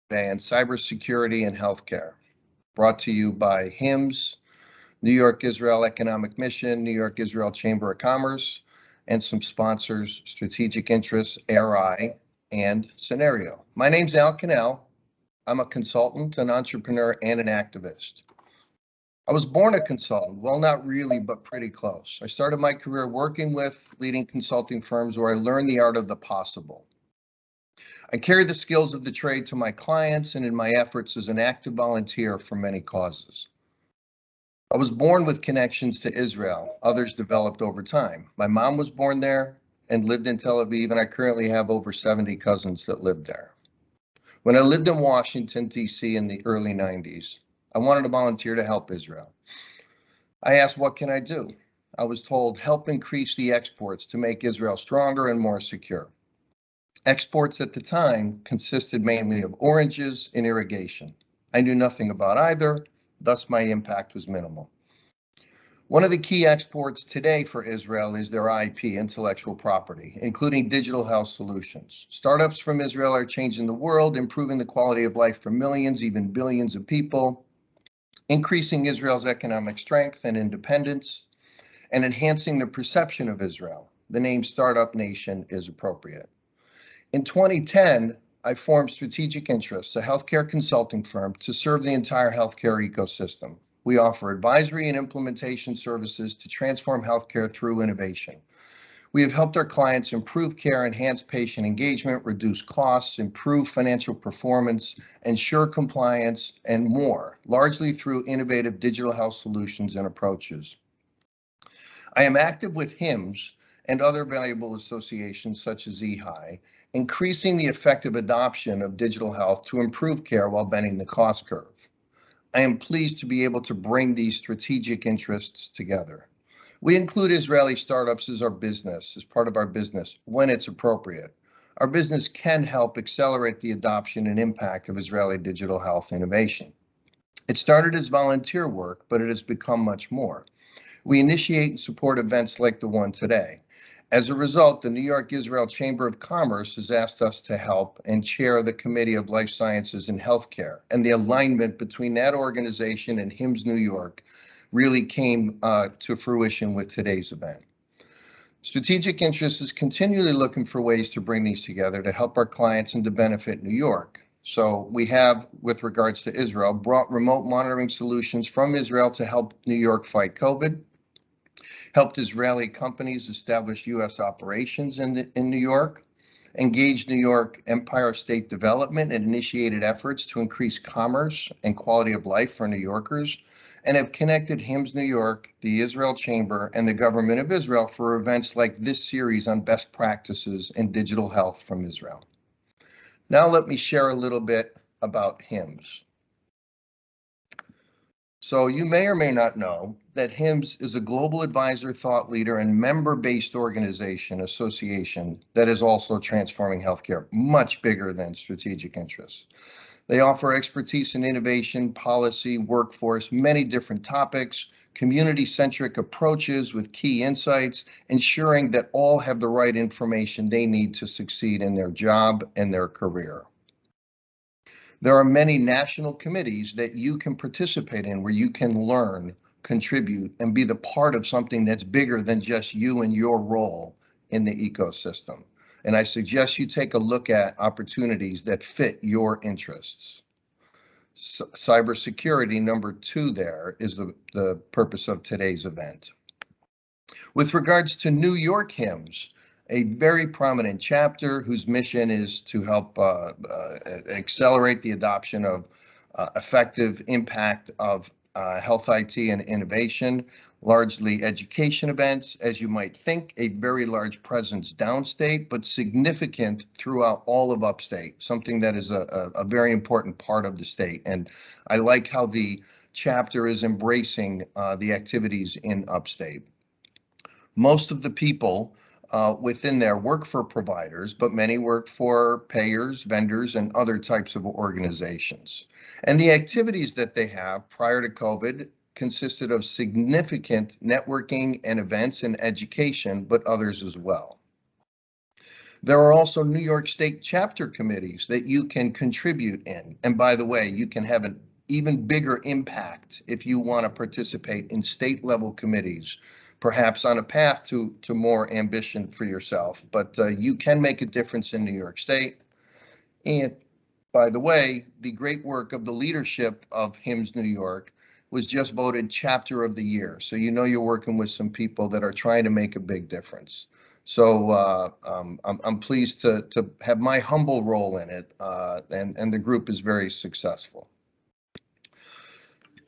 today on cybersecurity and healthcare, brought to you by HIMSS, New York Israel Economic Mission, New York Israel Chamber of Commerce, and some sponsors, Strategic Interests, ARI, and Scenario. My name's Al Cannell. I'm a consultant, an entrepreneur, and an activist. I was born a consultant, well, not really, but pretty close. I started my career working with leading consulting firms where I learned the art of the possible. I carry the skills of the trade to my clients and in my efforts as an active volunteer for many causes. I was born with connections to Israel, others developed over time. My mom was born there and lived in Tel Aviv, and I currently have over 70 cousins that live there. When I lived in Washington, D.C. in the early 90s, I wanted to volunteer to help Israel. I asked, what can I do? I was told, help increase the exports to make Israel stronger and more secure. Exports at the time consisted mainly of oranges and irrigation. I knew nothing about either, thus my impact was minimal. One of the key exports today for Israel is their IP, intellectual property, including digital health solutions. Startups from Israel are changing the world, improving the quality of life for millions, even billions of people, increasing Israel's economic strength and independence, and enhancing the perception of Israel. The name Startup Nation is appropriate. In 2010, I formed Strategic Interests, a healthcare consulting firm to serve the entire healthcare ecosystem. We offer advisory and implementation services to transform healthcare through innovation. We have helped our clients improve care, enhance patient engagement, reduce costs, improve financial performance, ensure compliance, and more, largely through innovative digital health solutions and approaches. I am active with HIMSS and other valuable associations such as EHI, increasing the effective adoption of digital health to improve care while bending the cost curve. I am pleased to be able to bring these strategic interests together. We include Israeli startups as our business, as part of our business, when it's appropriate. Our business can help accelerate the adoption and impact of Israeli digital health innovation. It started as volunteer work, but it has become much more. We initiate and support events like the one today. As a result, the New York Israel Chamber of Commerce has asked us to help and chair the Committee of Life Sciences and Healthcare, and the alignment between that organization and HIMSS New York really came to fruition with today's event. Strategic Interests is continually looking for ways to bring these together to help our clients and to benefit New York. So we have, with regards to Israel, brought remote monitoring solutions from Israel to help New York fight COVID, helped Israeli companies establish U.S. operations in New York, engaged New York Empire State Development and initiated efforts to increase commerce and quality of life for New Yorkers, and have connected HIMSS New York, the Israel Chamber, and the government of Israel for events like this series on best practices in digital health from Israel. Now let me share a little bit about HIMSS. So you may or may not know that HIMSS is a global advisor, thought leader, and member-based organization association that is also transforming healthcare, much bigger than Strategic Interests. They offer expertise in innovation, policy, workforce, many different topics, community-centric approaches with key insights, ensuring that all have the right information they need to succeed in their job and their career. There are many national committees that you can participate in where you can learn, contribute, and be the part of something that's bigger than just you and your role in the ecosystem. And I suggest you take a look at opportunities that fit your interests. Cybersecurity, number 2 there, is the purpose of today's event. With regards to New York HIMSS, a very prominent chapter whose mission is to help accelerate the adoption of effective impact of health IT and innovation, largely education events, as you might think, a very large presence downstate, but significant throughout all of upstate, something that is a very important part of the state. And I like how the chapter is embracing the activities in upstate. Most of the people within there work for providers, but many work for payers, vendors, and other types of organizations. And the activities that they have prior to COVID consisted of significant networking and events and education, but others as well. There are also New York State chapter committees that you can contribute in. And by the way, you can have an even bigger impact if you want to participate in state level committees, perhaps on a path to more ambition for yourself. But you can make a difference in New York State. And by the way, the great work of the leadership of HIMSS New York was just voted Chapter of the Year. So you know you're working with some people that are trying to make a big difference. So I'm pleased to have my humble role in it, and the group is very successful.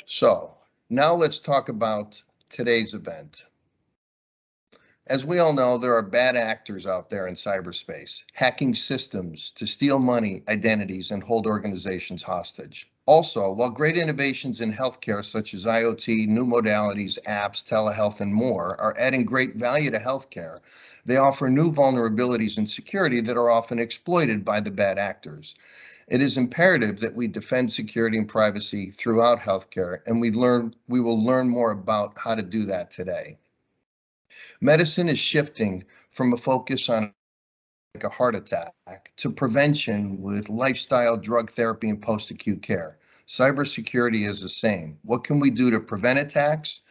So now let's talk about today's event. As we all know, there are bad actors out there in cyberspace, hacking systems to steal money, identities, and hold organizations hostage. Also, while great innovations in healthcare such as IoT, new modalities, apps, telehealth, and more are adding great value to healthcare, they offer new vulnerabilities in security that are often exploited by the bad actors. It is imperative that we defend security and privacy throughout healthcare, and we will learn more about how to do that today. Medicine is shifting from a focus on like a heart attack to prevention with lifestyle, drug therapy, and post-acute care. Cybersecurity is the same. What can we do to prevent attacks,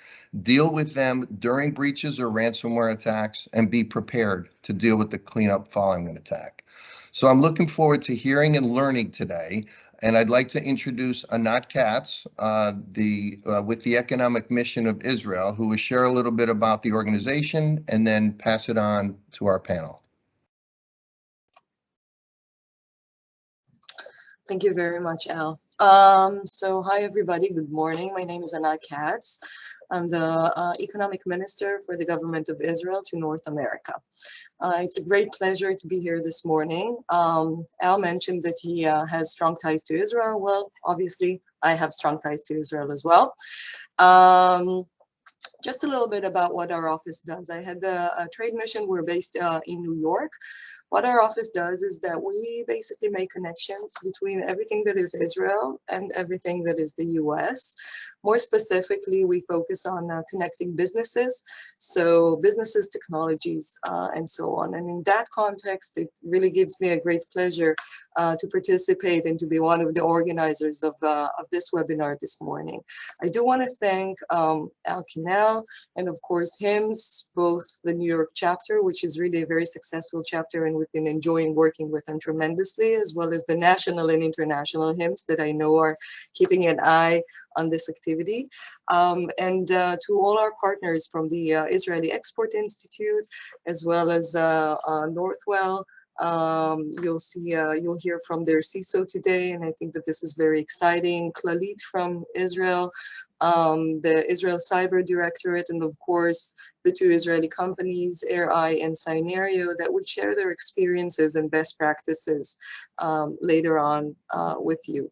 deal with them during breaches or ransomware attacks, and be prepared to deal with the cleanup following an attack? So I'm looking forward to hearing and learning today. And I'd like to introduce Anat Katz, with the Economic Mission of Israel, who will share a little bit about the organization and then pass it on to our panel. Thank you very much, Al. So hi, everybody. Good morning. My name is Anat Katz. I'm the Economic Minister for the Government of Israel to North America. It's a great pleasure to be here this morning. Al mentioned that he has strong ties to Israel. Well, obviously, I have strong ties to Israel as well. Just a little bit about what our office does. I had a trade mission. We're based in New York. What our office does is that we basically make connections between everything that is Israel and everything that is the US. More specifically, we focus on connecting businesses, so businesses, technologies, and so on. And in that context, it really gives me a great pleasure to participate and to be one of the organizers of this webinar this morning. I do want to thank Al Kinel and of course HIMSS, both the New York chapter, which is really a very successful chapter and we've been enjoying working with them tremendously, as well as the national and international HIMSS that I know are keeping an eye on this activity. And to all our partners from the Israeli Export Institute, as well as Northwell. You'll hear from their CISO today, and I think that this is very exciting. Klalit from Israel, the Israel Cyber Directorate, and of course, the two Israeli companies, AirEye and Cynario, that would share their experiences and best practices later on with you.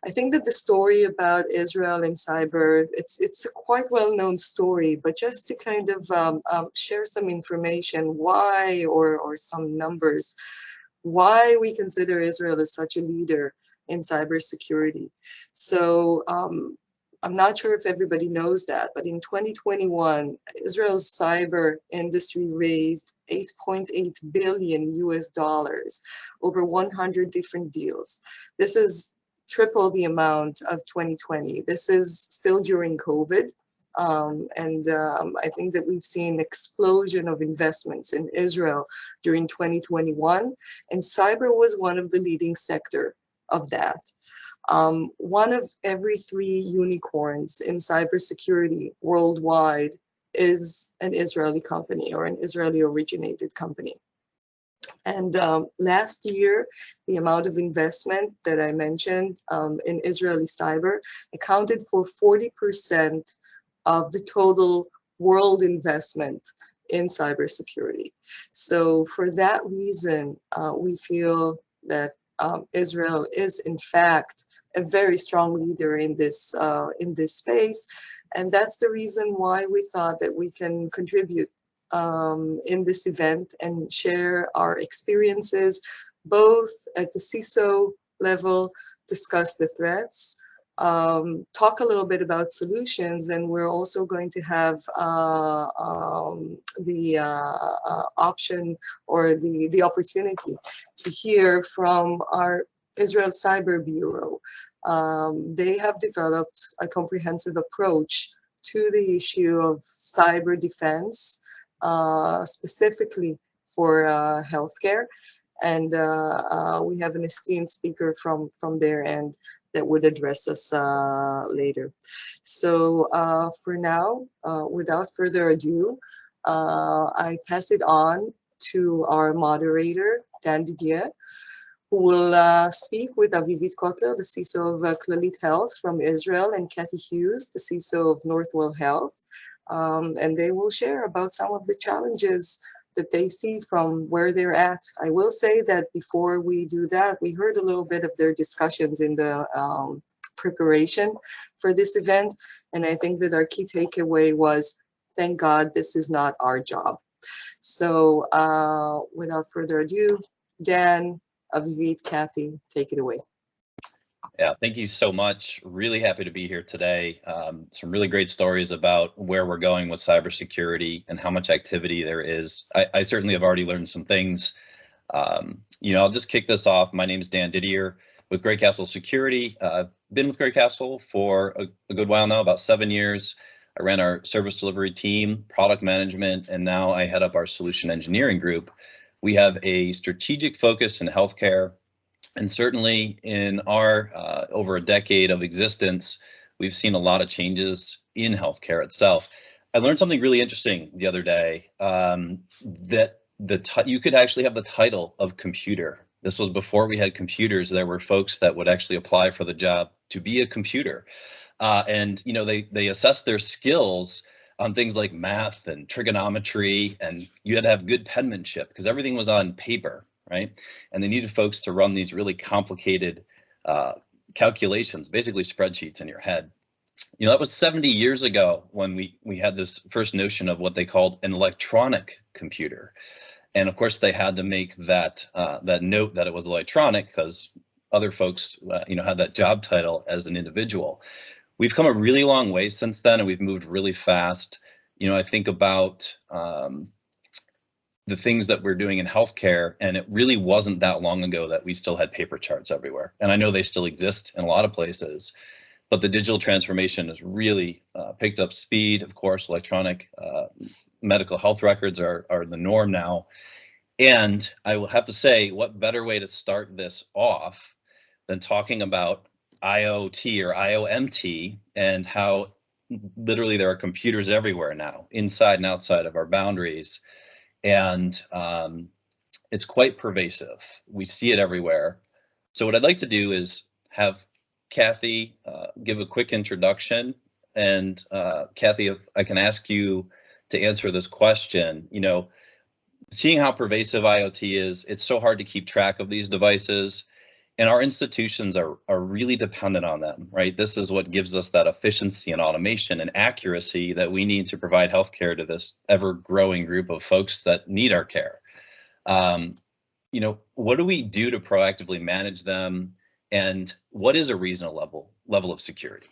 I think that the story about Israel and cyber, it's a quite well-known story, but just to kind of share some information, why, or some numbers, why we consider Israel as such a leader in cybersecurity. So I'm not sure if everybody knows that, but in 2021, Israel's cyber industry raised $8.8 billion US over 100 different deals. This is triple the amount of 2020. This is still during COVID. I think that we've seen an explosion of investments in Israel during 2021, and cyber was one of the leading sector of that. One of every 3 unicorns in cybersecurity worldwide is an Israeli company or an Israeli originated company. And last year, the amount of investment that I mentioned in Israeli cyber accounted for 40% of the total world investment in cybersecurity. So for that reason, we feel that Israel is in fact a very strong leader in this space. And that's the reason why we thought that we can contribute in this event and share our experiences, both at the CISO level, discuss the threats, talk a little bit about solutions, and we're also going to have the option or the opportunity to hear from our Israel Cyber Bureau. They have developed a comprehensive approach to the issue of cyber defense, specifically for healthcare. And we have an esteemed speaker from their end that would address us later. So for now, without further ado, I pass it on to our moderator, Dan Didier, who will speak with Avi Cutler, the CISO of Clalit Health from Israel, and Cathie Yoos, the CISO of Northwell Health. And they will share about some of the challenges that they see from where they're at. I will say that before we do that, we heard a little bit of their discussions in the preparation for this event. And I think that our key takeaway was, thank God this is not our job. So without further ado, Dan, Avi, Cathie, take it away. Yeah, thank you so much. Really happy to be here today. Some really great stories about where we're going with cybersecurity and how much activity there is. I certainly have already learned some things. I'll just kick this off. My name is Dan Didier with Grey Castle Security. I've been with Grey Castle for a good while now, about 7 years. I ran our service delivery team, product management, and now I head up our solution engineering group. We have a strategic focus in healthcare. And certainly in our over a decade of existence, we've seen a lot of changes in healthcare itself. I learned something really interesting the other day, that you could actually have the title of computer. This was before we had computers. There were folks that would actually apply for the job to be a computer. And they assessed their skills on things like math and trigonometry, and you had to have good penmanship because everything was on paper. Right? And they needed folks to run these really complicated calculations, basically spreadsheets in your head. That was 70 years ago when we had this first notion of what they called an electronic computer. And of course, they had to make that note that it was electronic because other folks, had that job title as an individual. We've come a really long way since then, and we've moved really fast. I think about the things that we're doing in healthcare, and it really wasn't that long ago that we still had paper charts everywhere. And I know they still exist in a lot of places, but the digital transformation has really picked up speed. Of course, electronic medical health records are the norm now. And I will have to say, what better way to start this off than talking about IoT or IOMT and how literally there are computers everywhere now, inside and outside of our boundaries. And it's quite pervasive. We see it everywhere. So what I'd like to do is have Cathie give a quick introduction. And Cathie, if I can ask you to answer this question, seeing how pervasive IoT is, it's so hard to keep track of these devices. And our institutions are really dependent on them, right? This is what gives us that efficiency and automation and accuracy that we need to provide healthcare to this ever-growing group of folks that need our care. What do we do to proactively manage them, and what is a reasonable level of security?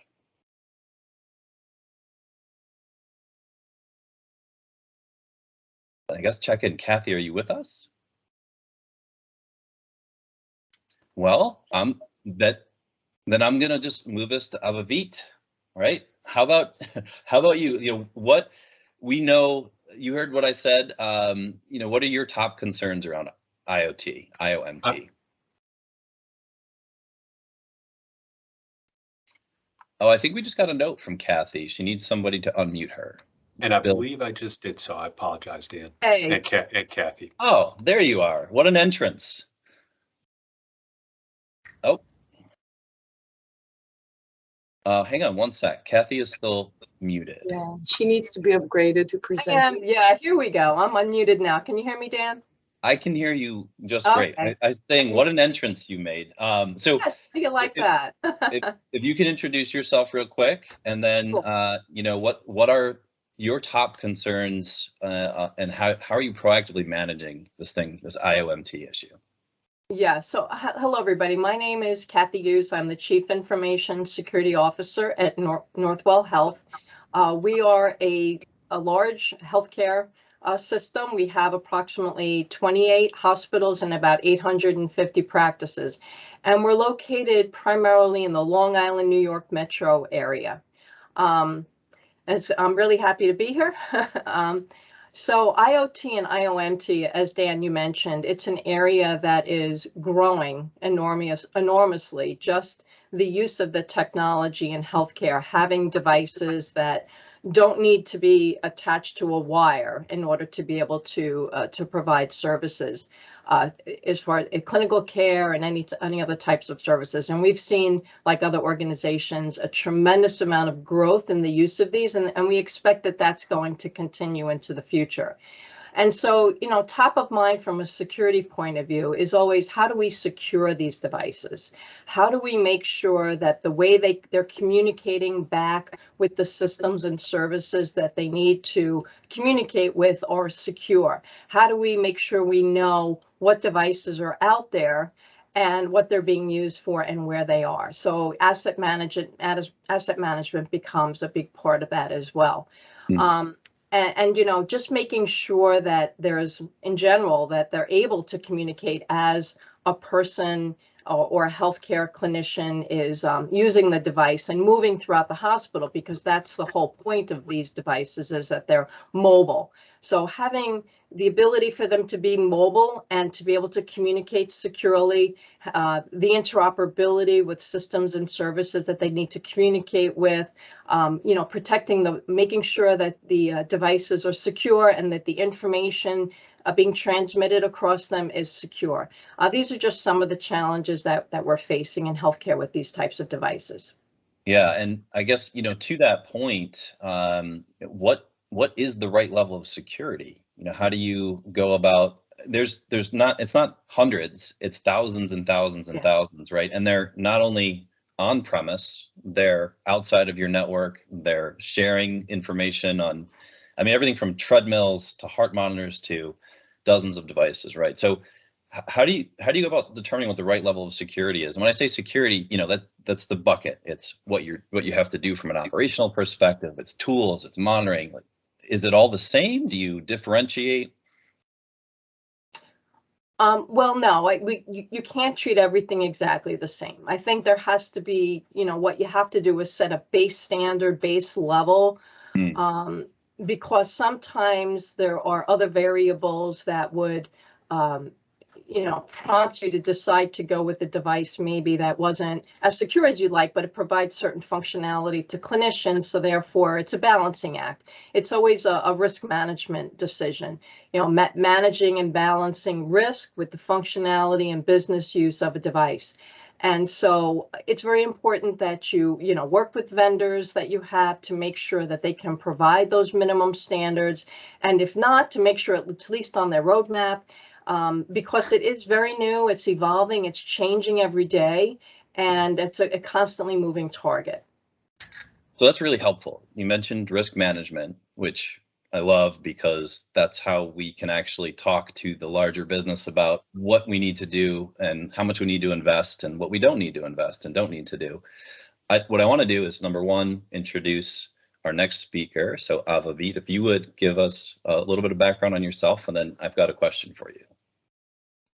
I guess check in. Cathie, are you with us? Well, then I'm gonna just move us to Avivit, right? How about you? What we know, you heard what I said. What are your top concerns around IoT, IOMT? Oh, I think we just got a note from Cathie. She needs somebody to unmute her. And I believe I just did so. I apologize, Dan. Hey. And Cathie. Oh, there you are. What an entrance. Oh. Hang on one sec. Cathie is still muted. Yeah, she needs to be upgraded to present. Yeah, here we go. I'm unmuted now. Can you hear me, Dan? I can hear you just Okay. great. I was saying, what an entrance you made. So Yes, do you like that? if you can introduce yourself real quick, and then Sure. What are your top concerns, and how are you proactively managing this IOMT issue? Yeah, so hello, everybody. My name is Cathie Yoos. I'm the Chief Information Security Officer at Northwell Health. We are a large healthcare system. We have approximately 28 hospitals and about 850 practices. And we're located primarily in the Long Island, New York metro area. And I'm really happy to be here. So IoT and IOMT, as Dan, you mentioned, it's an area that is growing enormously. Just the use of the technology in healthcare, having devices that don't need to be attached to a wire in order to be able to provide services as far as clinical care and any other types of services. And we've seen, like other organizations, a tremendous amount of growth in the use of these, and we expect that that's going to continue into the future. And so, you know, top of mind from a security point of view is always, how do we secure these devices? How do we make sure that the way they're communicating back with the systems and services that they need to communicate with are secure? How do we make sure we know what devices are out there and what they're being used for and where they are? So asset management becomes a big part of that as well. And you know, just making sure that there's, in general, that they're able to communicate as a person or a healthcare clinician is using the device and moving throughout the hospital, because that's the whole point of these devices, is that they're mobile. So having the ability for them to be mobile and to be able to communicate securely, the interoperability with systems and services that they need to communicate with, you know, making sure that the devices are secure and that the information being transmitted across them is secure. These are just some of the challenges that we're facing in healthcare with these types of devices. Yeah, and I guess, you know, to that point, what is the right level of security? You know, how do you go about? It's not hundreds, it's thousands and thousands and thousands, right? And they're not only on premise, they're outside of your network. They're sharing information on, I mean, everything from treadmills to heart monitors to dozens of devices, right? So how do you go about determining what the right level of security is? And when I say security, you know, that's the bucket. It's what you have to do from an operational perspective. It's tools, it's monitoring. Like, is it all the same? Do you differentiate? Well, no, you can't treat everything exactly the same. I think there has to be, you know, what you have to do is set a base standard, base level, because sometimes there are other variables that would, you know, prompt you to decide to go with a device maybe that wasn't as secure as you'd like, but it provides certain functionality to clinicians. So therefore, it's a balancing act. It's always a risk management decision, you know, managing and balancing risk with the functionality and business use of a device. And so it's very important that you know, work with vendors that you have to make sure that they can provide those minimum standards. And if not, to make sure it's at least on their roadmap. Because it is very new, it's evolving, it's changing every day, and it's a constantly moving target. So that's really helpful. You mentioned risk management, which I love, because that's how we can actually talk to the larger business about what we need to do and how much we need to invest and what we don't need to invest and don't need to do. What I want to do is, number one, introduce our next speaker. So Avi, if you would give us a little bit of background on yourself, and then I've got a question for you.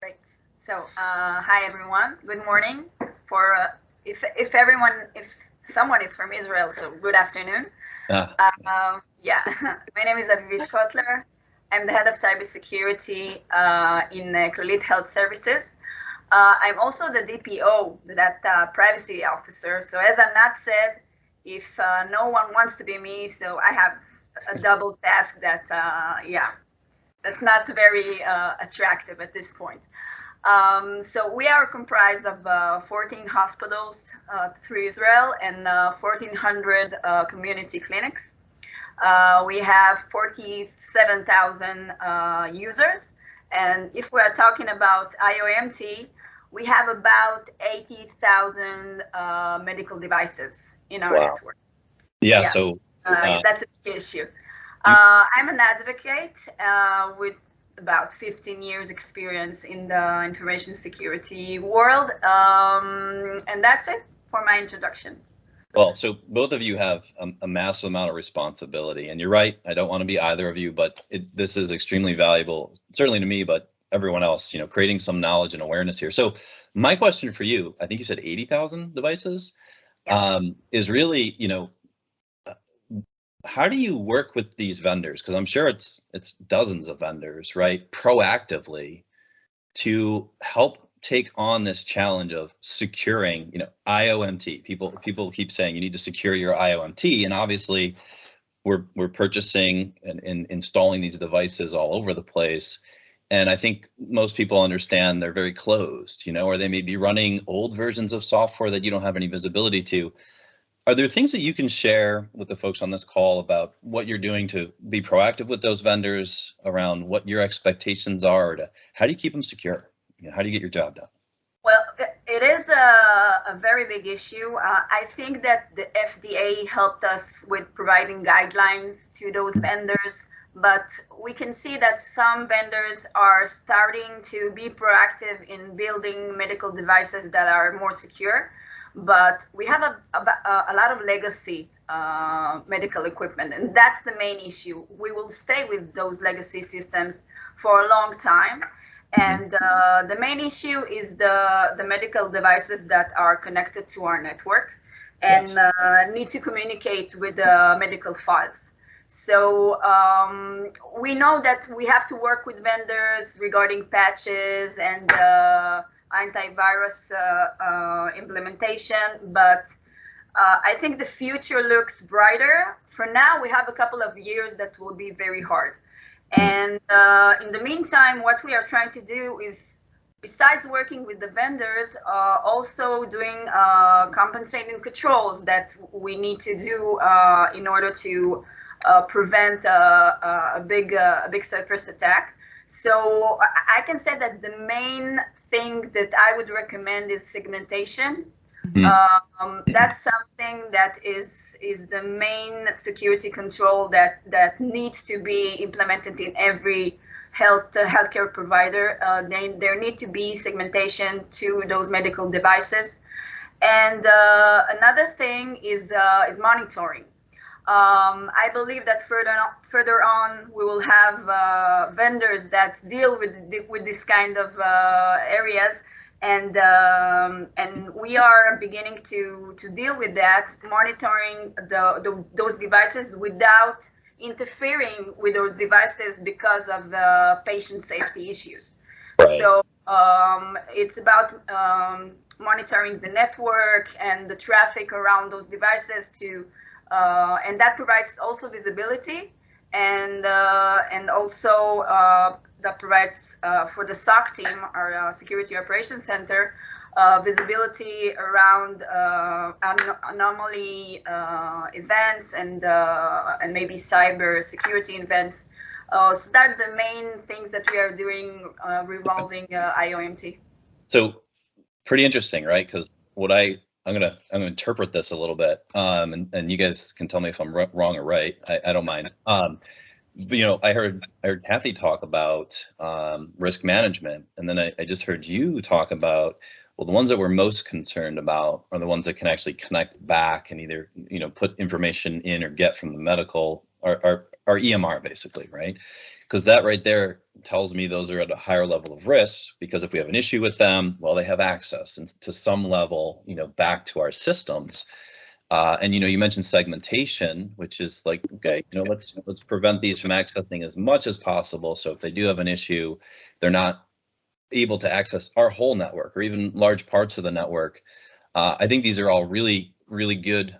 Great. So, hi everyone. Good morning. If someone is from Israel, so good afternoon. Yeah, my name is Avi Cutler. I'm the head of cybersecurity in Clalit Health Services. I'm also the DPO, that privacy officer. So as Anat said, if no one wants to be me, so I have a double task that, yeah, that's not very attractive at this point. So we are comprised of 14 hospitals through Israel and 1,400 community clinics. We have 47,000 users. And if we're talking about IOMT, we have about 80,000 medical devices in our network. Yeah, so that's a big issue. I'm an advocate with about 15 years experience in the information security world. And that's it for my introduction. Well, so both of you have a massive amount of responsibility, and you're right. I don't want to be either of you, but this is extremely valuable, certainly to me, but everyone else, you know, creating some knowledge and awareness here. So my question for you, I think you said 80,000 devices, is really, you know, how do you work with these vendors? Because I'm sure it's dozens of vendors, right? Proactively to help take on this challenge of securing, you know, IOMT. People keep saying you need to secure your IOMT, and obviously we're purchasing and installing these devices all over the place. And I think most people understand they're very closed, you know, or they may be running old versions of software that you don't have any visibility to. Are there things that you can share with the folks on this call about what you're doing to be proactive with those vendors around what your expectations are, or how do you keep them secure? You know, how do you get your job done? Well, it is a very big issue. I think that the FDA helped us with providing guidelines to those vendors, but we can see that some vendors are starting to be proactive in building medical devices that are more secure. But we have a lot of legacy medical equipment, and that's the main issue. We will stay with those legacy systems for a long time. And the main issue is the medical devices that are connected to our network and need to communicate with the medical files. So we know that we have to work with vendors regarding patches and antivirus implementation, but I think the future looks brighter. For now, we have a couple of years that will be very hard. And in the meantime, what we are trying to do is, besides working with the vendors, also doing compensating controls that we need to do in order to prevent a big surface attack. So I can say that the main thing that I would recommend is segmentation. That's something that is the main security control that needs to be implemented in every healthcare provider. There need to be segmentation to those medical devices. And another thing is monitoring. I believe that further on we will have vendors that deal with this kind of areas, and we are beginning to deal with that, monitoring those devices without interfering with those devices because of the patient safety issues. Right. So it's about monitoring the network and the traffic around those devices and that provides also visibility, and also that provides for the SOC team, our Security Operations Center, visibility around anomaly events and maybe cyber security events. So that's the main things that we are doing revolving IOMT. So pretty interesting, right? Because what I'm gonna interpret this a little bit, and you guys can tell me if I'm wrong or right. I don't mind. But, you know, I heard Cathie talk about risk management, and then I just heard you talk about, well, the ones that we're most concerned about are the ones that can actually connect back and either, you know, put information in or get from the medical or EMR, basically, right? Because that right there tells me those are at a higher level of risk, because if we have an issue with them, well, they have access and to some level, you know, back to our systems. And, you know, you mentioned segmentation, which is like, okay, you know, let's prevent these from accessing as much as possible. So if they do have an issue, they're not able to access our whole network or even large parts of the network. I think these are all really, really good,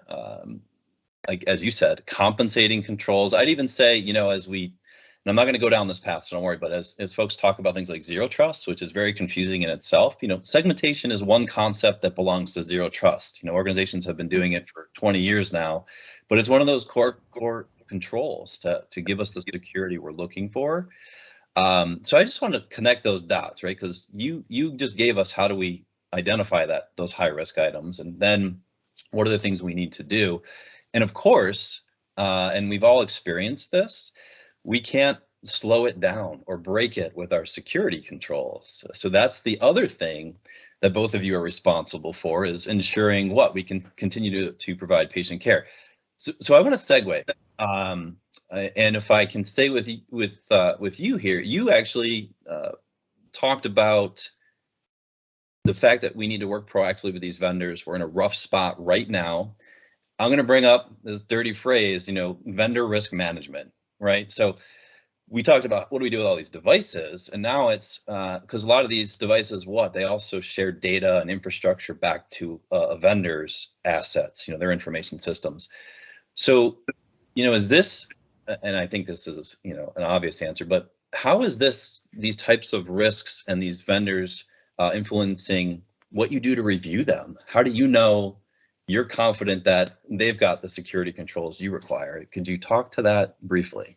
like, as you said, compensating controls. I'd even say, you know, and I'm not going to go down this path, so don't worry, but as folks talk about things like zero trust, which is very confusing in itself, you know, segmentation is one concept that belongs to zero trust. You know, organizations have been doing it for 20 years now, but it's one of those core controls to give us the security we're looking for. So I just want to connect those dots, right? Because you just gave us how do we identify those high risk items, and then what are the things we need to do? And of course, and we've all experienced this, we can't slow it down or break it with our security controls. So that's the other thing that both of you are responsible for, is ensuring what we can continue to provide patient care. So I want to segue, and if I can stay with you here, you actually talked about the fact that we need to work proactively with these vendors. We're in a rough spot right now. I'm going to bring up this dirty phrase, vendor risk management, right? So we talked about what do we do with all these devices, and now it's because a lot of these devices, they also share data and infrastructure back to a vendor's assets, their information systems. So, is this, and I think this is, an obvious answer, but how is these types of risks and these vendors influencing what you do to review them? How do you know you're confident that they've got the security controls you require? Could you talk to that briefly?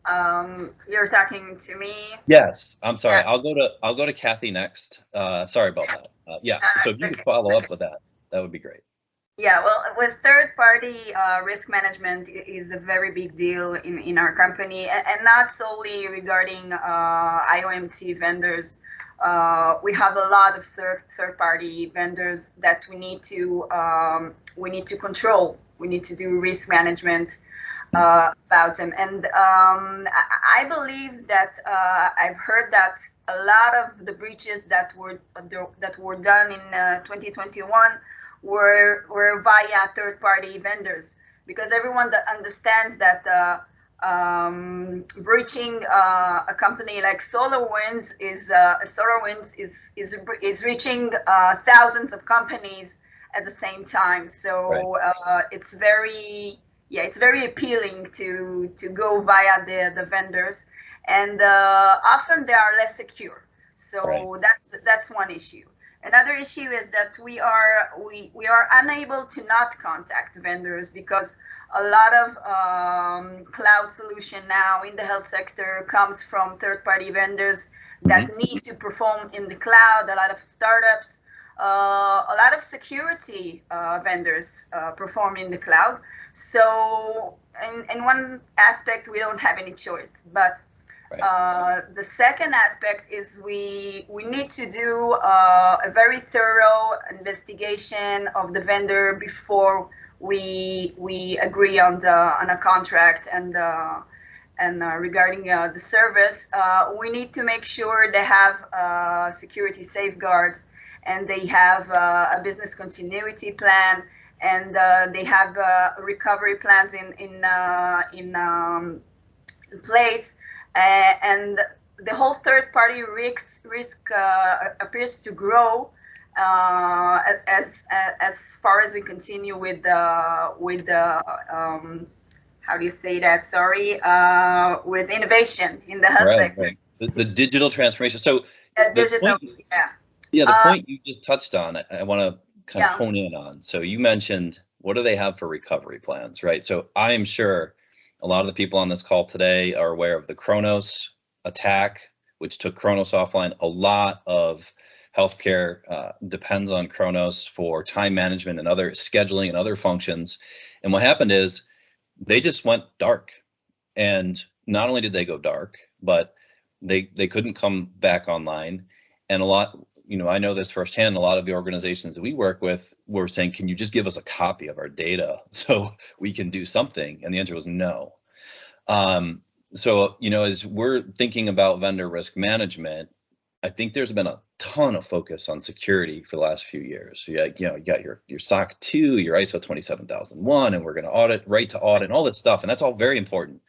You're talking to me? Yes, I'm sorry. Yeah. I'll go to Cathie next. Sorry about that. Yeah, so if you could follow up with that would be great. Yeah, well, with third-party risk management is a very big deal in our company, and not solely regarding IOMT vendors. We have a lot of third-party vendors that we need to control. We need to do risk management about them, and I believe that I've heard that a lot of the breaches that were done in 2021 were via third-party vendors, because everyone that understands that breaching a company like SolarWinds is reaching thousands of companies at the same time. So right. It's very appealing to go via the vendors, and often they are less secure. So right. That's one issue. Another issue is that we are unable to not contact vendors, because a lot of cloud solution now in the health sector comes from third-party vendors that need to perform in the cloud. A lot of startups, a lot of security vendors perform in the cloud. So in one aspect, we don't have any choice, but right. The second aspect is we need to do a very thorough investigation of the vendor before we agree on a contract, and regarding the service, we need to make sure they have security safeguards, and they have a business continuity plan, and they have recovery plans in place. And the whole third-party risk appears to grow as far as we continue with the how do you say that? Sorry, with innovation in the health sector. Right. The digital transformation. So digital, the point you just touched on, I want to kind of hone in on. So you mentioned, what do they have for recovery plans, right? So I am sure a lot of the people on this call today are aware of the Kronos attack, which took Kronos offline. A lot of healthcare depends on Kronos for time management and other scheduling and other functions. And what happened is they just went dark. And not only did they go dark, but they couldn't come back online. And a lot, I know this firsthand, a lot of the organizations that we work with were saying, can you just give us a copy of our data so we can do something? And the answer was no. So, as we're thinking about vendor risk management, I think there's been a ton of focus on security for the last few years. So you got your SOC 2, your ISO 27001, and we're going to audit, right to audit, and all that stuff. And that's all very important.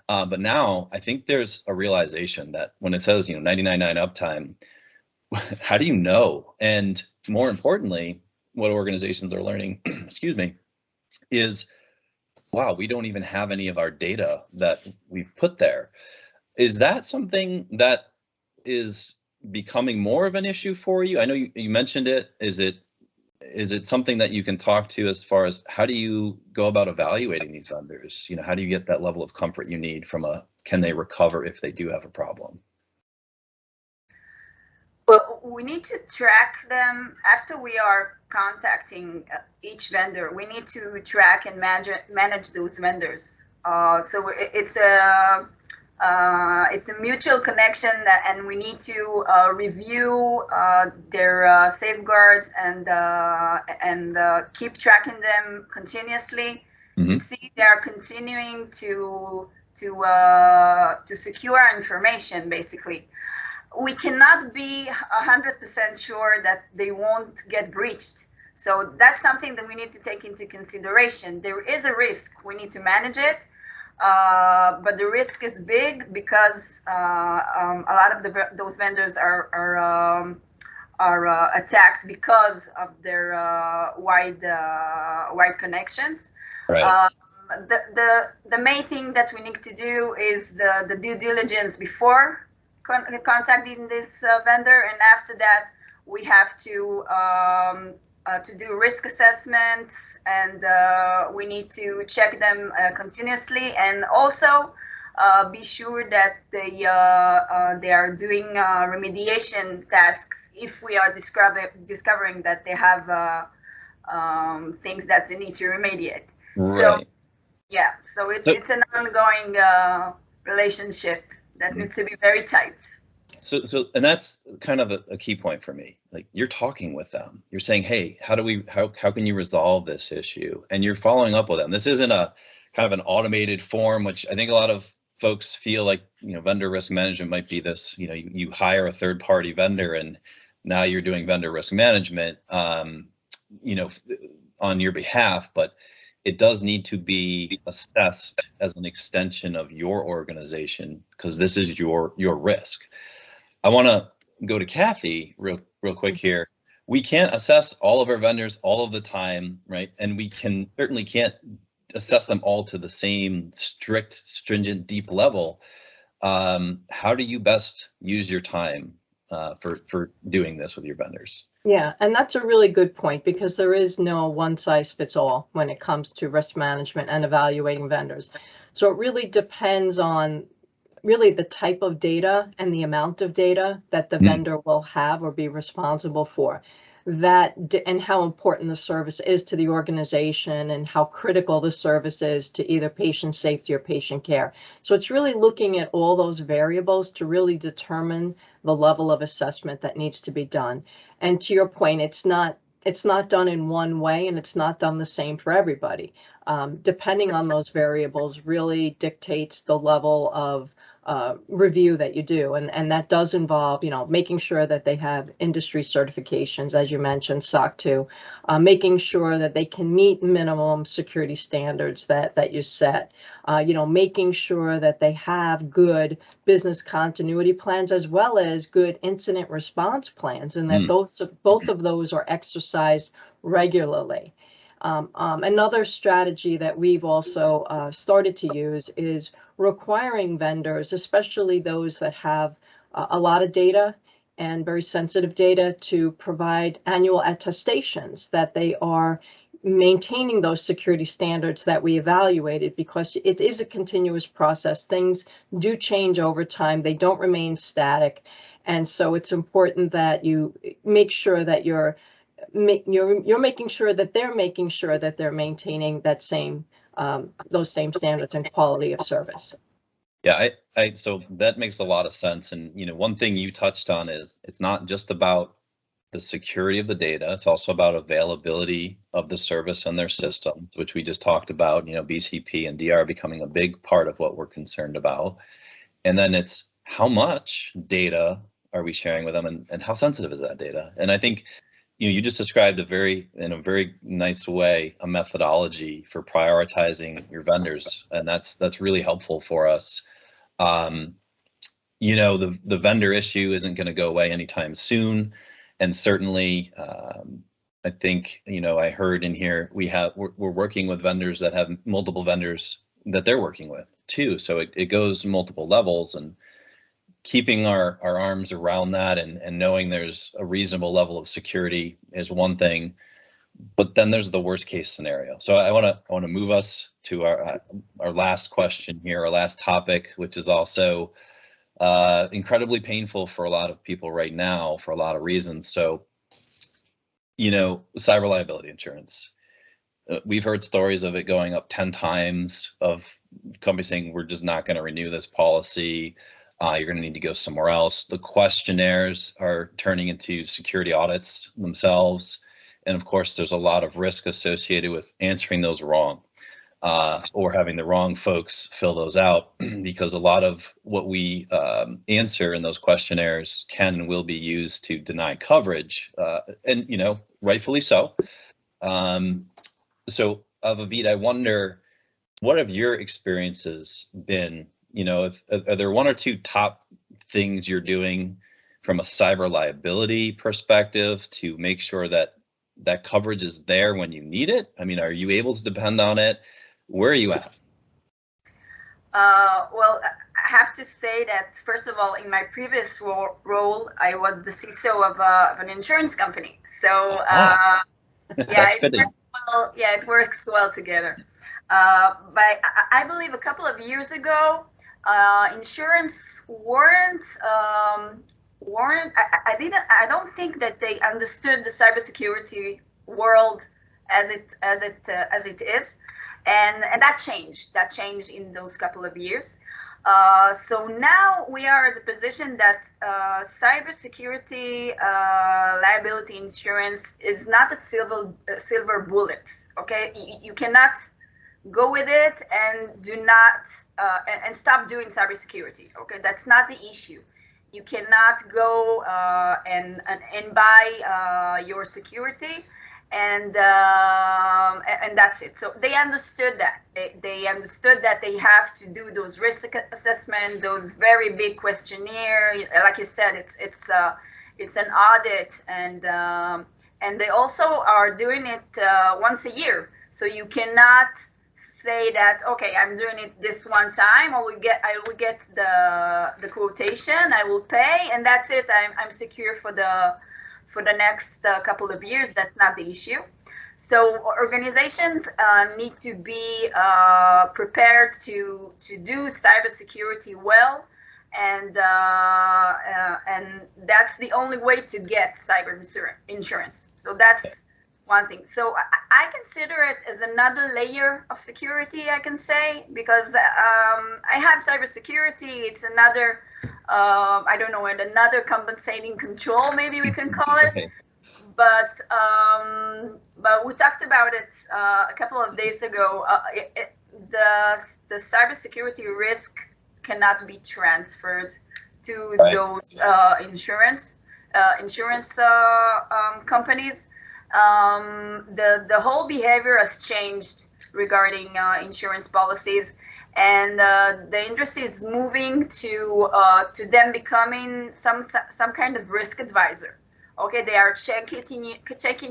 But now I think there's a realization that when it says, 99.9 uptime, how do you know? And more importantly, what organizations are learning, excuse me, is, wow, we don't even have any of our data that we've put there. Is that something that is becoming more of an issue for you? I know you mentioned it. Is it something that you can talk to as far as how do you go about evaluating these vendors? How do you get that level of comfort you need from can they recover if they do have a problem? Well, we need to track them after we are contacting each vendor. We need to track and manage those vendors. it's a mutual connection, and we need to review their safeguards and keep tracking them continuously to see they are continuing to secure our information. Basically, we cannot be 100% sure that they won't get breached. So that's something that we need to take into consideration. There is a risk. We need to manage it. But the risk is big because a lot of those vendors are attacked because of their wide connections. Right. The main thing that we need to do is the due diligence before contacting this vendor, and after that we have to do risk assessments, and we need to check them continuously, and also be sure that they are doing remediation tasks if we are discovering that they have things that they need to remediate. Right. So yeah, so it's an ongoing relationship that needs to be very tight. So, and that's kind of a key point for me. Like, you're talking with them, you're saying, hey, how can you resolve this issue? And you're following up with them. This isn't a kind of an automated form, which I think a lot of folks feel like, vendor risk management might be this, you hire a third party vendor and now you're doing vendor risk management, on your behalf, but it does need to be assessed as an extension of your organization, because this is your risk. I want to go to Cathie real quick here. We can't assess all of our vendors all of the time, right? And we certainly can't assess them all to the same strict, stringent, deep level. How do you best use your time for doing this with your vendors? Yeah, and that's a really good point, because there is no one size fits all when it comes to risk management and evaluating vendors. So it really depends on really the type of data and the amount of data that the vendor will have or be responsible for, and how important the service is to the organization and how critical the service is to either patient safety or patient care. So it's really looking at all those variables to really determine the level of assessment that needs to be done. And to your point, it's not done in one way, and it's not done the same for everybody. Depending on those variables really dictates the level of review that you do, and that does involve, making sure that they have industry certifications, as you mentioned, SOC 2, making sure that they can meet minimum security standards that you set, making sure that they have good business continuity plans as well as good incident response plans, and that both of those are exercised regularly. Another strategy that we've also started to use is requiring vendors, especially those that have a lot of data and very sensitive data, to provide annual attestations that they are maintaining those security standards that we evaluated, because it is a continuous process. Things do change over time. They don't remain static. And so it's important that you make sure that you're making sure that they're making sure that they're maintaining that same those same standards and quality of service. Yeah, so that makes a lot of sense. And one thing you touched on is it's not just about the security of the data, it's also about availability of the service and their systems, which we just talked about. BCP and DR becoming a big part of what we're concerned about. And then it's how much data are we sharing with them, and how sensitive is that data? And I think you just described in a very nice way a methodology for prioritizing your vendors, and that's really helpful for us. The vendor issue isn't going to go away anytime soon, and certainly I think I heard in here we're working with vendors that have multiple vendors that they're working with too, so it goes multiple levels, and keeping our arms around that and knowing there's a reasonable level of security is one thing, but then there's the worst case scenario. So I want to move us to our last question here, our last topic, which is also incredibly painful for a lot of people right now for a lot of reasons. So, cyber liability insurance. we've heard stories of it going up 10 times, of companies saying, we're just not going to renew this policy. You're going to need to go somewhere else. The questionnaires are turning into security audits themselves. And of course, there's a lot of risk associated with answering those wrong, or having the wrong folks fill those out, because a lot of what we answer in those questionnaires can and will be used to deny coverage, and rightfully so. So Avi, I wonder, what have your experiences been? Are there one or two top things you're doing from a cyber liability perspective to make sure that that coverage is there when you need it? I mean, are you able to depend on it? Where are you at? Well, I have to say that, first of all, in my previous role, I was the CISO of an insurance company. So yeah, it works well together. But I believe a couple of years ago, insurance weren't. I don't think that they understood the cybersecurity world as it is, and that changed in those couple of years. So now we are at the position that cybersecurity liability insurance is not a silver bullet. Okay, you cannot go with it and do not and stop doing cybersecurity. Okay, that's not the issue. You cannot go and buy your security, and that's it. So they understood that. They understood that they have to do those risk assessment, those very big questionnaire. Like you said, it's an audit, and they also are doing it once a year. So you cannot say that, okay, I'm doing it this one time, I will get the quotation, I will pay, and that's it. I'm secure for the next couple of years. That's not the issue. So organizations need to be prepared to do cybersecurity well, and that's the only way to get cyber insurance. So that's one thing. So I consider it as another layer of security, I can say, because I have cybersecurity. It's another, I don't know, another compensating control, maybe we can call it. But we talked about it a couple of days ago. The cybersecurity risk cannot be transferred to those insurance companies. The whole behavior has changed regarding insurance policies, and the industry is moving to them becoming some kind of risk advisor. Okay, they are checking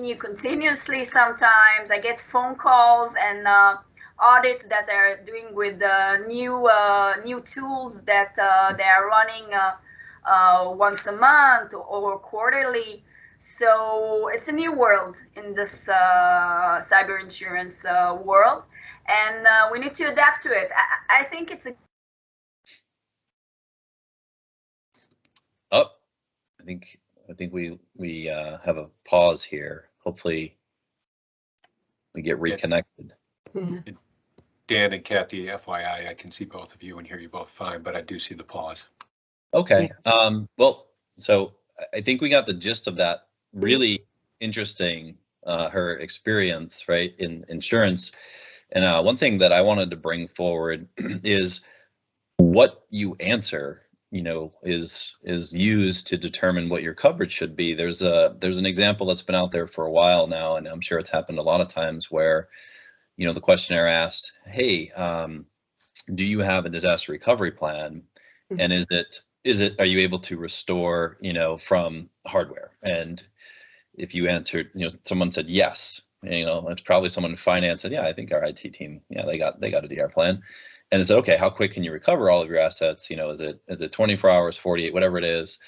you continuously. Sometimes I get phone calls and audits that they're doing with new tools that they are running once a month or quarterly. So it's a new world in this cyber insurance world, and we need to adapt to it. I think it's a. Oh, I think we have a pause here. Hopefully, we get reconnected. Dan and Cathie, FYI, I can see both of you and hear you both fine, but I do see the pause. Okay. Well, so I think we got the gist of that. Really interesting, her experience, right, in insurance. And one thing that I wanted to bring forward is what you answer, is used to determine what your coverage should be. There's an example that's been out there for a while now, and I'm sure it's happened a lot of times where, the questionnaire asked, hey, do you have a disaster recovery plan? And are you able to restore, from hardware? And if you answered, someone said yes, it's probably someone in finance said, yeah, I think our IT team, they got a DR plan. And it's okay, how quick can you recover all of your assets? Is it 24 hours, 48, whatever it is,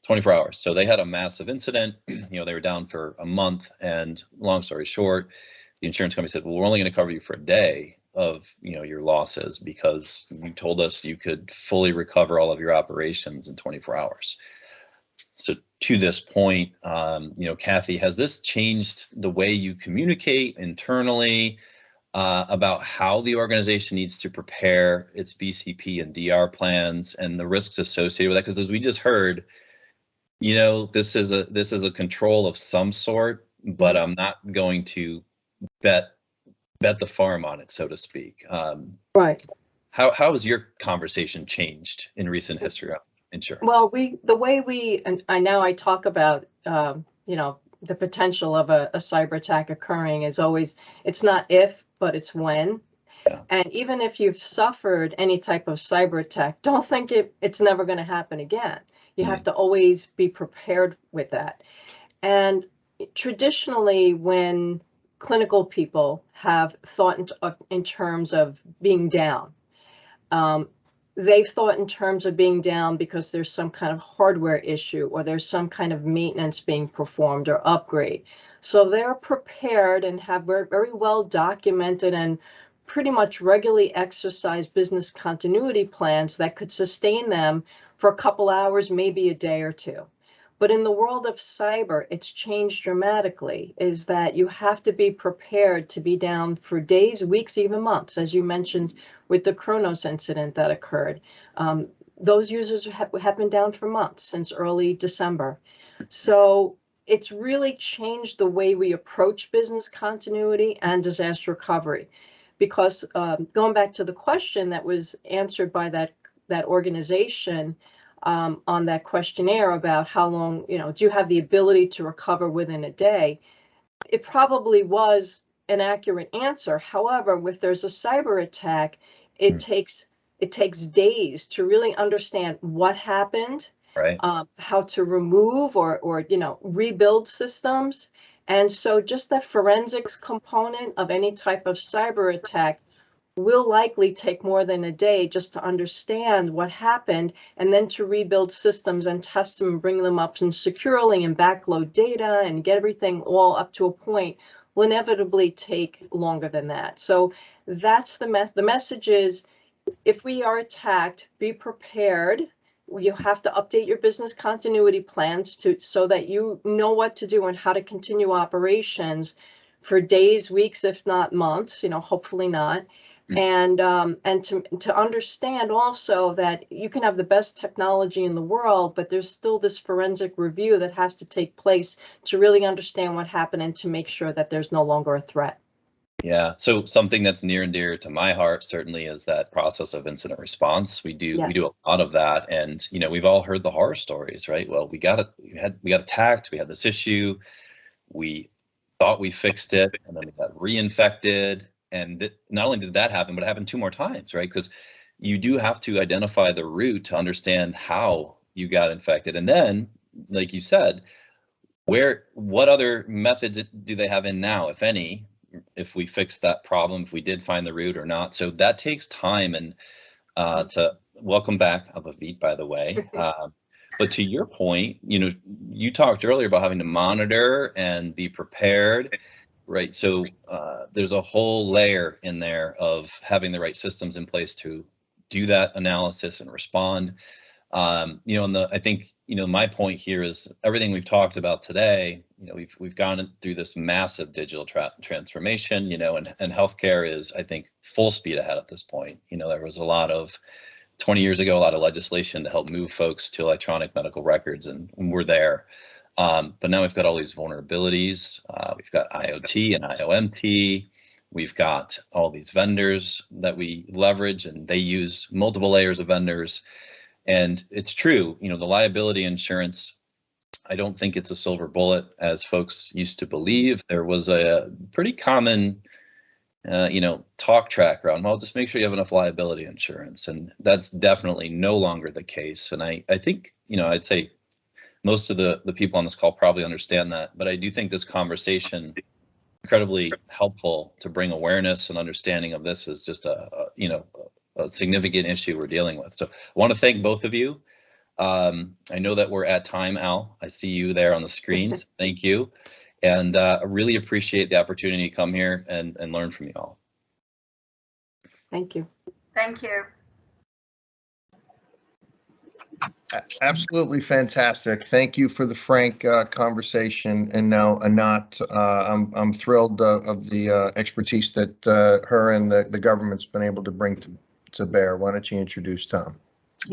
24 hours. So they had a massive incident, they were down for a month, and long story short, the insurance company said, well, we're only going to cover you for a day of your losses because you told us you could fully recover all of your operations in 24 hours. So to this point, Cathie, has this changed the way you communicate internally about how the organization needs to prepare its BCP and DR plans and the risks associated with that? Because as we just heard, this is a control of some sort, but I'm not going to bet the farm on it, so to speak. Right. How has your conversation changed in recent history on insurance? Well, the way I talk about, the potential of a cyber attack occurring is always, it's not if, but it's when. Yeah. And even if you've suffered any type of cyber attack, don't think it's never going to happen again. You have to always be prepared with that. And traditionally, when clinical people have thought in terms of being down, they've thought in terms of being down because there's some kind of hardware issue or there's some kind of maintenance being performed or upgrade. So they're prepared and have very well documented and pretty much regularly exercise business continuity plans that could sustain them for a couple hours, maybe a day or two. But in the world of cyber, it's changed dramatically, is that you have to be prepared to be down for days, weeks, even months, as you mentioned with the Kronos incident that occurred. Those users have been down for months, since early December. So it's really changed the way we approach business continuity and disaster recovery. Because going back to the question that was answered by that organization, on that questionnaire about how long, do you have the ability to recover within a day? It probably was an accurate answer. However, if there's a cyber attack, it takes days to really understand what happened, right? How to remove or rebuild systems. And so just that forensics component of any type of cyber attack will likely take more than a day just to understand what happened, and then to rebuild systems and test them and bring them up and securely and backload data and get everything all up to a point will inevitably take longer than that. So that's the message is, if we are attacked, be prepared. You have to update your business continuity plans so that you know what to do and how to continue operations for days, weeks, if not months, hopefully not. And to understand also that you can have the best technology in the world, but there's still this forensic review that has to take place to really understand what happened and to make sure that there's no longer a threat. Yeah, so something that's near and dear to my heart certainly is that process of incident response. We do a lot of that, and we've all heard the horror stories, right? Well, we got attacked, we had this issue, we thought we fixed it, and then we got reinfected. And not only did that happen, but it happened 2 more times, right? Because you do have to identify the root to understand how you got infected. And then, like you said, what other methods do they have in now, if any, if we fixed that problem, if we did find the root or not? So that takes time. And to welcome back, Avivit, by the way. But to your point, you talked earlier about having to monitor and be prepared. Right. So there's a whole layer in there of having the right systems in place to do that analysis and respond. I think, my point here is everything we've talked about today, we've gone through this massive digital transformation, and healthcare is, I think, full speed ahead at this point. There was 20 years ago, a lot of legislation to help move folks to electronic medical records, and we're there. But now we've got all these vulnerabilities. We've got IoT and IOMT. We've got all these vendors that we leverage, and they use multiple layers of vendors. And it's true, the liability insurance, I don't think it's a silver bullet as folks used to believe. There was a pretty common, talk track around, well, just make sure you have enough liability insurance. And that's definitely no longer the case. And I think, I'd say, most of the people on this call probably understand that, but I do think this conversation incredibly helpful to bring awareness and understanding of this as just a significant issue we're dealing with. So I want to thank both of you. I know that we're at time, Al. I see you there on the screens. Thank you. And I really appreciate the opportunity to come here and learn from you all. Thank you. Thank you. Absolutely fantastic. Thank you for the frank conversation. And now, Anat, I'm thrilled of the expertise that her and the government's been able to bring to bear. Why don't you introduce Tom?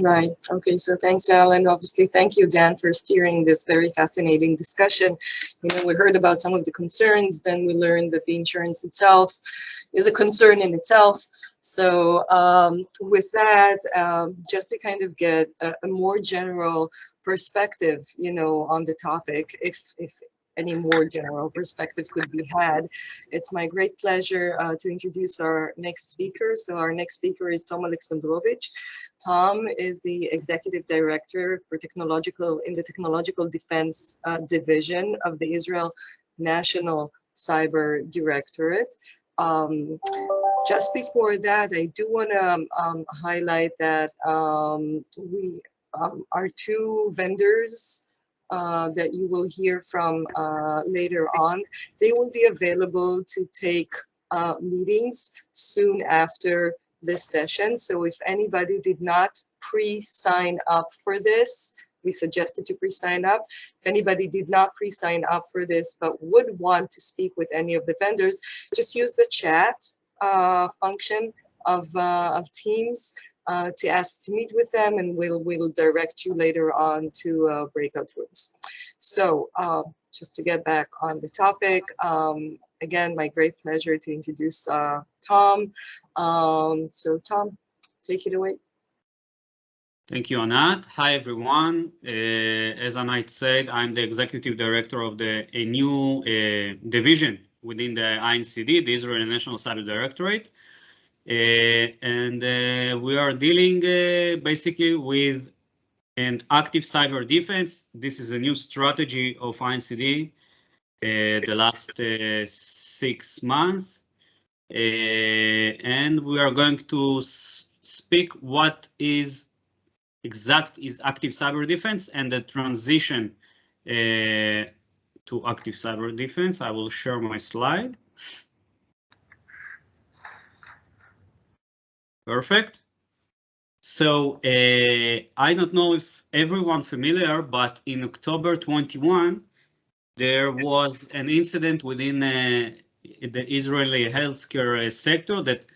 Right. Okay. So thanks, Alan. Obviously, thank you, Dan, for steering this very fascinating discussion. You know, we heard about some of the concerns, then we learned that the insurance itself is a concern in itself. So with that, just to kind of get a more general perspective, you know, on the topic, if any more general perspective could be had, it's my great pleasure to introduce our next speaker. So our next speaker is Tom Alexandrovich. Tom is the Executive Director for in the Technological Defense Division of the Israel National Cyber Directorate. Just before that, I do want to highlight that our two vendors that you will hear from later on, they will be available to take meetings soon after this session. So if anybody did not pre-sign up for this, we suggested to pre-sign up. If anybody did not pre-sign up for this but would want to speak with any of the vendors, just use the chat function of Teams to ask to meet with them, and we'll direct you later on to breakout rooms. So just to get back on the topic, again, my great pleasure to introduce Tom. So Tom, take it away. Thank you, Anat. Hi, everyone. As Anat said, I'm the Executive Director of a new division within the INCD, the Israel National Cyber Directorate. And we are dealing basically with an active cyber defense. This is a new strategy of INCD the last 6 months. And we are going to speak what is active cyber defense and the transition to active cyber defense. I will share my slide. Perfect. So I don't know if everyone familiar, but in October 21, there was an incident within the Israeli healthcare sector that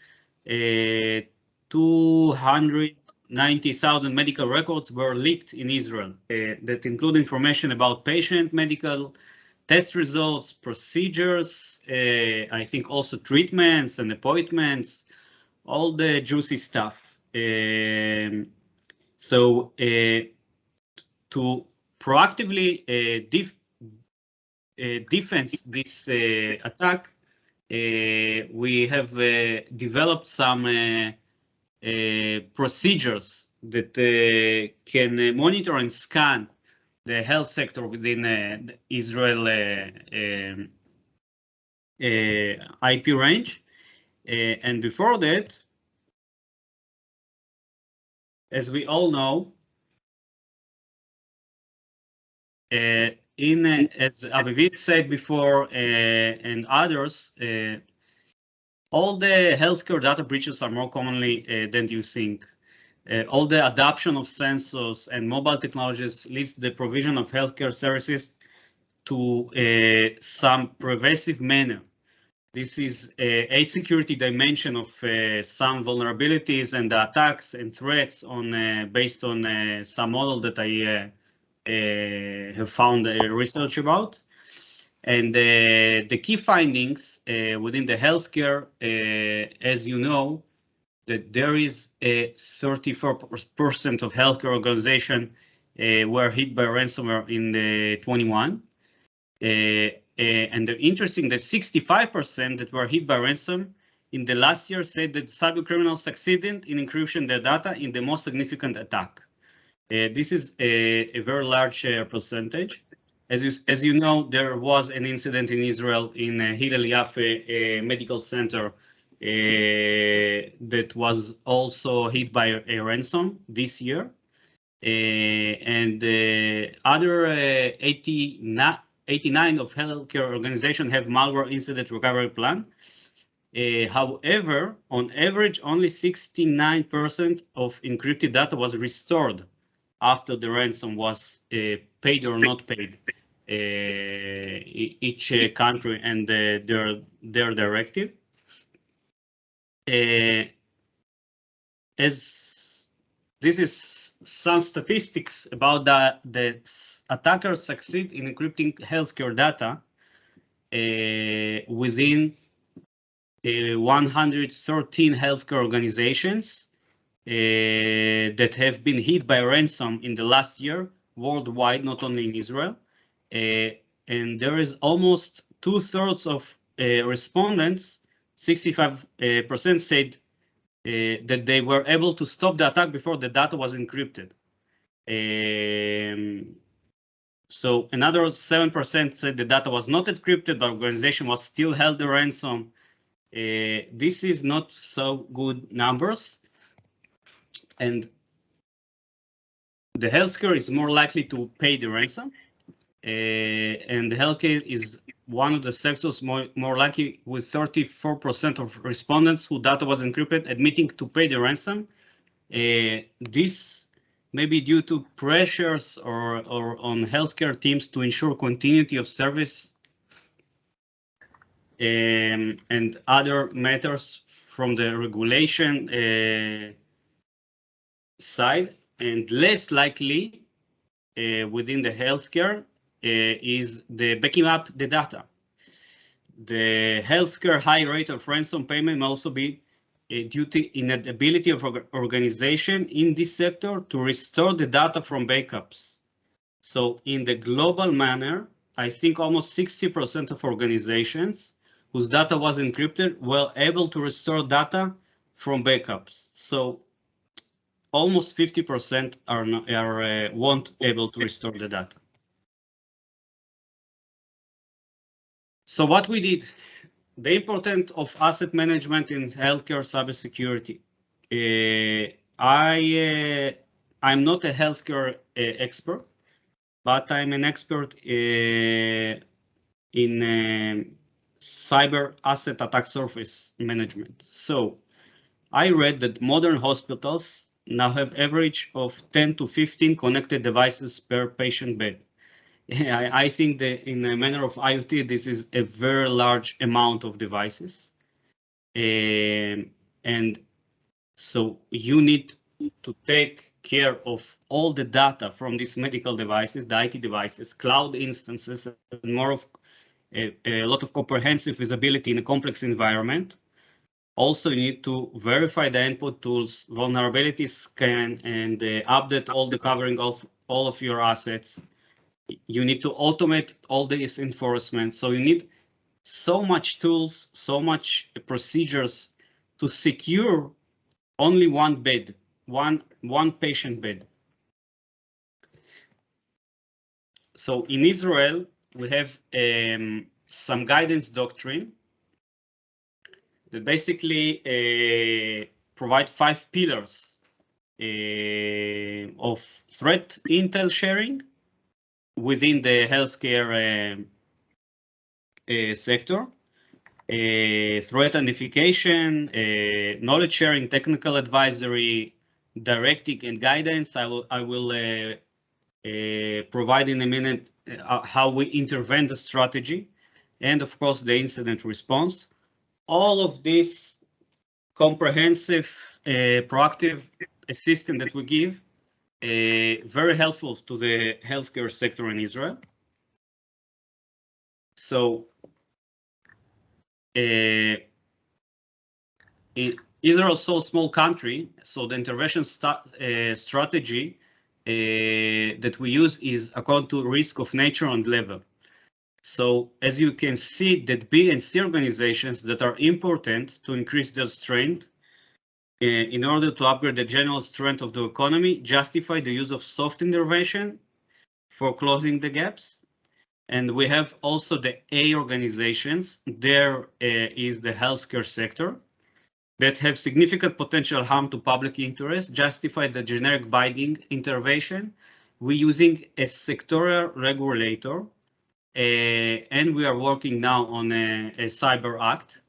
290,000 medical records were leaked in Israel that include information about patient medical test results, procedures, I think also treatments and appointments, all the juicy stuff. So to proactively defense this attack, we have developed some procedures that can monitor and scan the health sector within the Israel IP range. And before that, as we all know, as Avi said before, and others, all the healthcare data breaches are more commonly than you think. All the adoption of sensors and mobile technologies leads the provision of healthcare services to some pervasive manner. This is a security dimension of some vulnerabilities and the attacks and threats on based on some model that I have found research about. And the key findings within the healthcare, as you know, that there is a 34% of healthcare organizations were hit by ransomware in the 21. And the interesting that 65% that were hit by ransom in the last year said that cyber criminals succeeded in encryption their data in the most significant attack. This is a very large percentage. As you know, there was an incident in Israel in Hillel Yafe Medical Center that was also hit by a ransom this year. And other 89 of healthcare organizations have malware incident recovery plan. However, on average, only 69% of encrypted data was restored after the ransom was paid or not paid, each country and their directive. As this is some statistics about the attackers succeed in encrypting healthcare data within 113 healthcare organizations that have been hit by ransom in the last year worldwide, not only in Israel. And there is almost 2/3 of respondents, 65% said that they were able to stop the attack before the data was encrypted. So another 7% said the data was not encrypted, but organization was still held the ransom. This is not so good numbers. And the healthcare is more likely to pay the ransom. And the healthcare is one of the sectors more likely, with 34% of respondents whose data was encrypted admitting to pay the ransom. This may be due to pressures or on healthcare teams to ensure continuity of service and other matters from the regulation side, and less likely within the healthcare is the backing up the data. The healthcare high rate of ransom payment may also be due to inability of organization in this sector to restore the data from backups. So in the global manner, I think almost 60% of organizations whose data was encrypted were able to restore data from backups. So almost 50% weren't able to restore the data. So what we did, the importance of asset management in healthcare cybersecurity. I'm not a healthcare expert, but I'm an expert in cyber asset attack surface management. So I read that modern hospitals now have average of 10 to 15 connected devices per patient bed. I think that in a manner of IoT, this is a very large amount of devices. And so you need to take care of all the data from these medical devices, the IT devices, cloud instances, and more of a lot of comprehensive visibility in a complex environment. Also, you need to verify the input tools, vulnerability scan, and update all the covering of all of your assets. You need to automate all this enforcement. So you need so much tools, so much procedures to secure only one bed, one patient bed. So in Israel, we have some guidance doctrine that basically provide 5 pillars of threat intel sharing within the healthcare sector, threat identification, knowledge sharing, technical advisory, directing and guidance. I will provide in a minute how we intervene the strategy, and of course the incident response. All of this comprehensive, proactive assistance that we give, very helpful to the healthcare sector in Israel. So Israel is so small country, so the intervention strategy that we use is according to risk of nature and level. So as you can see, that B and C organizations that are important to increase their strength in order to upgrade the general strength of the economy, justify the use of soft intervention for closing the gaps. And we have also the A organizations. There is the healthcare sector that have significant potential harm to public interest, justify the generic binding intervention. We're using a sectoral regulator, and we are working now on a cyber act.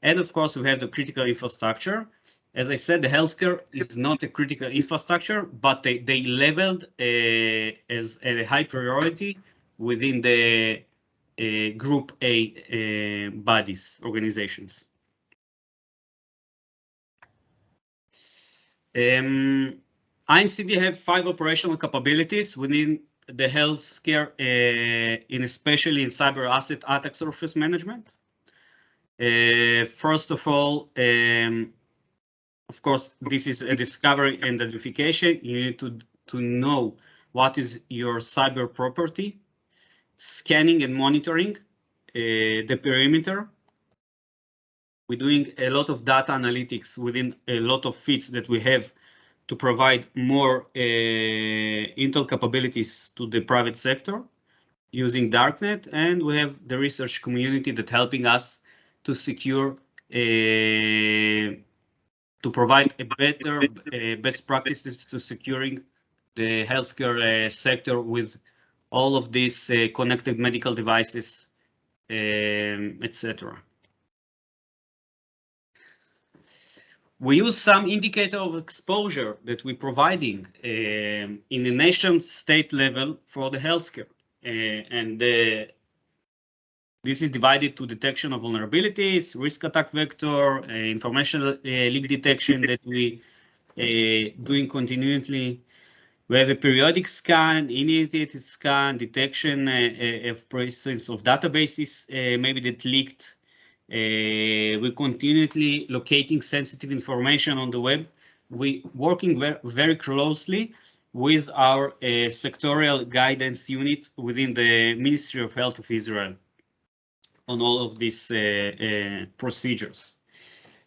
And of course, we have the critical infrastructure. As I said, the healthcare is not a critical infrastructure, but they leveled as a high priority within the Group A bodies, organizations. INCD have 5 operational capabilities within the healthcare, especially in cyber asset attack surface management. First of all, of course, this is a discovery and identification. You need to know what is your cyber property, scanning and monitoring the perimeter. We're doing a lot of data analytics within a lot of feeds that we have to provide more intel capabilities to the private sector using Darknet, and we have the research community that helping us to secure to provide a better best practices to securing the healthcare sector with all of these connected medical devices, etc. We use some indicator of exposure that we're providing in a nation state level for the healthcare, and this is divided to detection of vulnerabilities, risk attack vector, information leak detection that we doing continuously. We have a periodic scan, initiated scan, detection of presence of databases maybe that leaked. We're continually locating sensitive information on the web. We're working very closely with our sectorial guidance unit within the Ministry of Health of Israel on all of these procedures.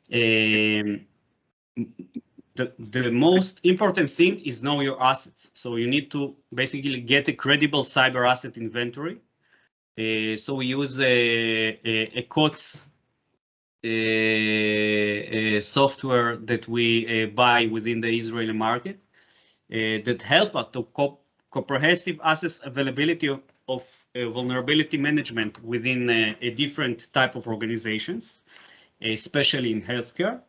The most important thing is know your assets. So you need to basically get a credible cyber asset inventory. So we use a COTS software that we buy within the Israeli market that help us to comprehensive assets availability of vulnerability management within a different type of organizations, especially in healthcare.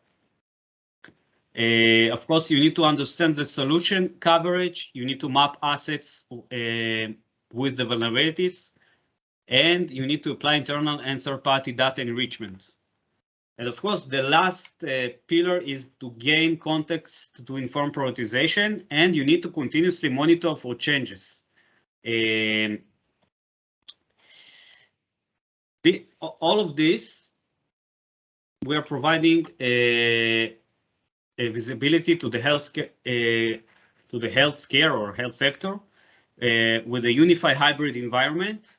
Of course, you need to understand the solution coverage. You need to map assets with the vulnerabilities, and you need to apply internal and third-party data enrichment. And of course, the last pillar is to gain context to inform prioritization, and you need to continuously monitor for changes. All of this, we are providing a visibility to the healthcare or health sector with a unified hybrid environment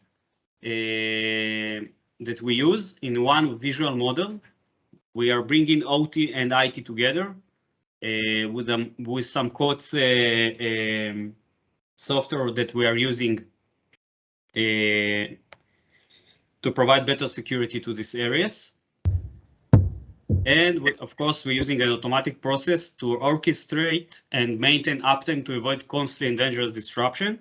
that we use in one visual model. We are bringing OT and IT together with some COTS software that we are using to provide better security to these areas. And of course, we're using an automatic process to orchestrate and maintain uptime to avoid costly and dangerous disruption.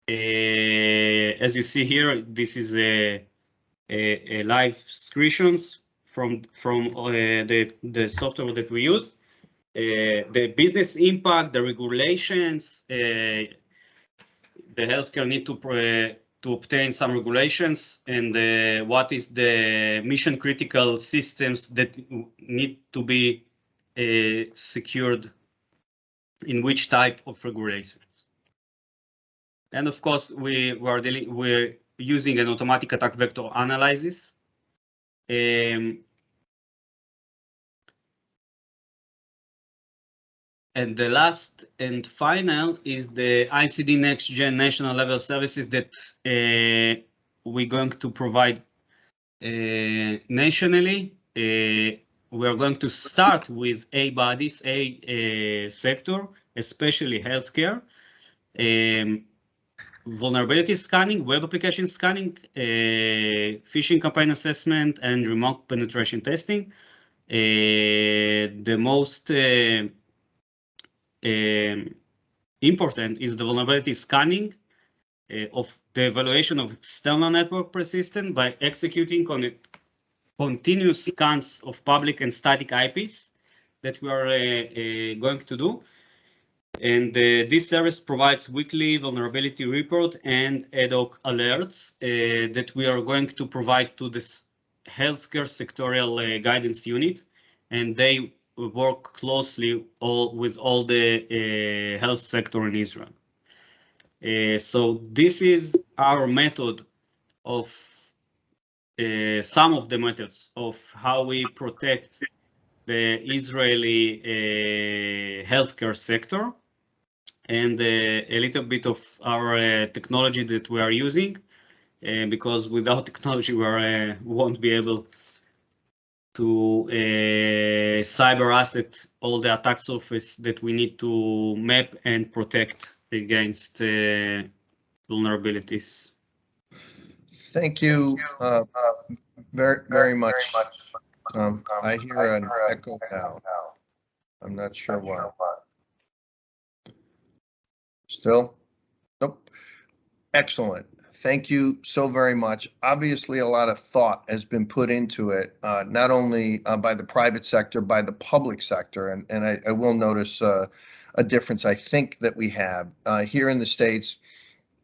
As you see here, this is a live screenshots from the software that we use. The business impact, the regulations, the healthcare need to obtain some regulations, and what is the mission critical systems that need to be secured in which type of regulations. And of course, we're using an automatic attack vector analysis. And the last and final is the INCD Next Gen national level services that we're going to provide nationally. We are going to start with A bodies, A sector, especially healthcare, vulnerability scanning, web application scanning, phishing campaign assessment, and remote penetration testing. The most important is the vulnerability scanning of the evaluation of external network persistence by executing continuous scans of public and static IPs that we are going to do. And this service provides weekly vulnerability report and ad hoc alerts that we are going to provide to this healthcare sectorial guidance unit, and they work closely with all the health sector in Israel. So this is our method of some of the methods of how we protect the Israeli healthcare sector, and a little bit of our technology that we are using, because without technology we won't be able to cyber asset all the attack surface that we need to map and protect against vulnerabilities. Thank you very much. I hear an echo now. I'm not sure why. Still? Nope. Excellent. Thank you so very much. Obviously, a lot of thought has been put into it, not only by the private sector, by the public sector. And I will notice a difference I think that we have here in the States.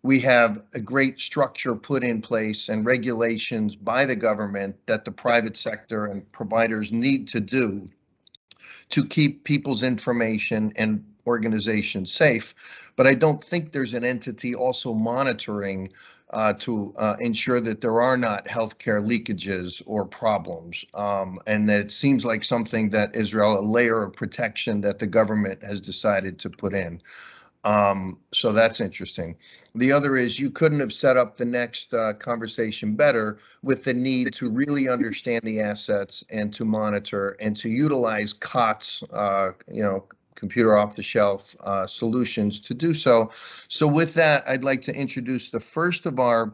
We have a great structure put in place and regulations by the government that the private sector and providers need to do to keep people's information and organizations safe. But I don't think there's an entity also monitoring to ensure that there are not healthcare leakages or problems. And that it seems like something that Israel, a layer of protection that the government has decided to put in. So that's interesting. The other is you couldn't have set up the next conversation better with the need to really understand the assets and to monitor and to utilize COTS, computer off-the-shelf solutions to do so. So with that, I'd like to introduce the first of our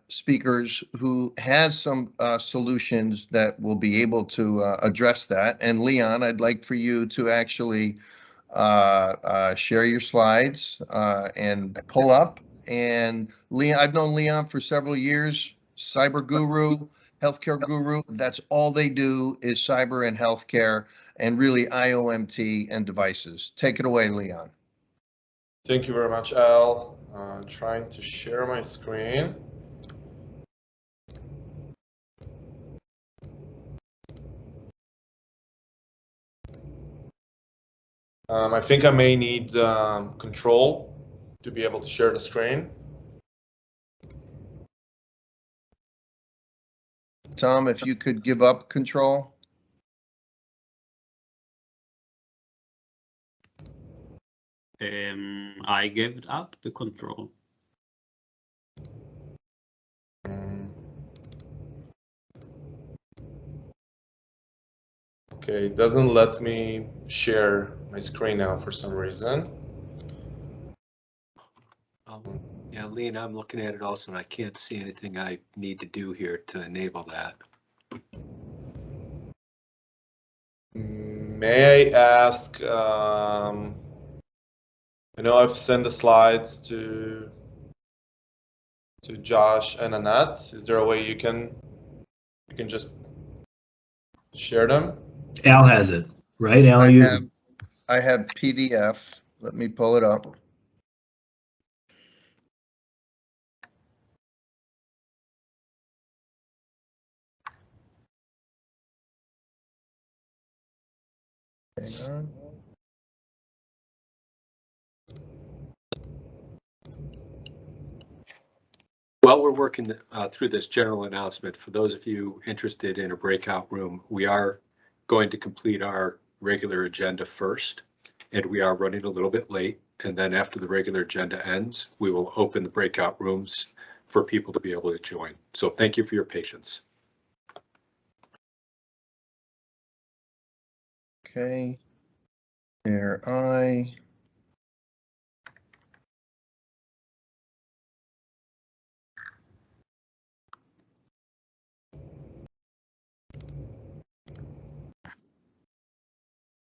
speakers who has some solutions that will be able to address that. And Leon, I'd like for you to actually share your slides and pull up. And Leon, I've known Leon for several years, cyber guru, healthcare guru. That's all they do is cyber and healthcare and really IOMT and devices. Take it away, Leon. Thank you very much, Al. Trying to share my screen. I think I may need control to be able to share the screen. Tom, if you could give up control. I gave up the control. Okay, it doesn't let me share my screen now for some reason. Yeah, Lean, I'm looking at it also, and I can't see anything I need to do here to enable that. May I ask, I know I've sent the slides to Josh and Annette. Is there a way you can just share them? Al has it, right? Al, I have PDF. Let me pull it up. Hang on. While we're working through this general announcement, for those of you interested in a breakout room, we are going to complete our regular agenda first, and we are running a little bit late. And then after the regular agenda ends, we will open the breakout rooms for people to be able to join. So thank you for your patience. Okay. There I.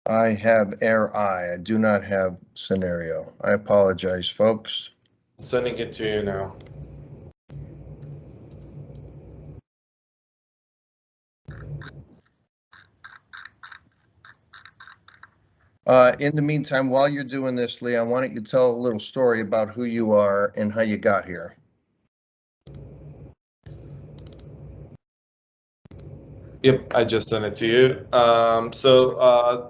I have air I do not have scenario. I apologize, folks. Sending it to you now. In the meantime, while you're doing this, Leon, why don't you tell a little story about who you are and how you got here? Yep, I just sent it to you.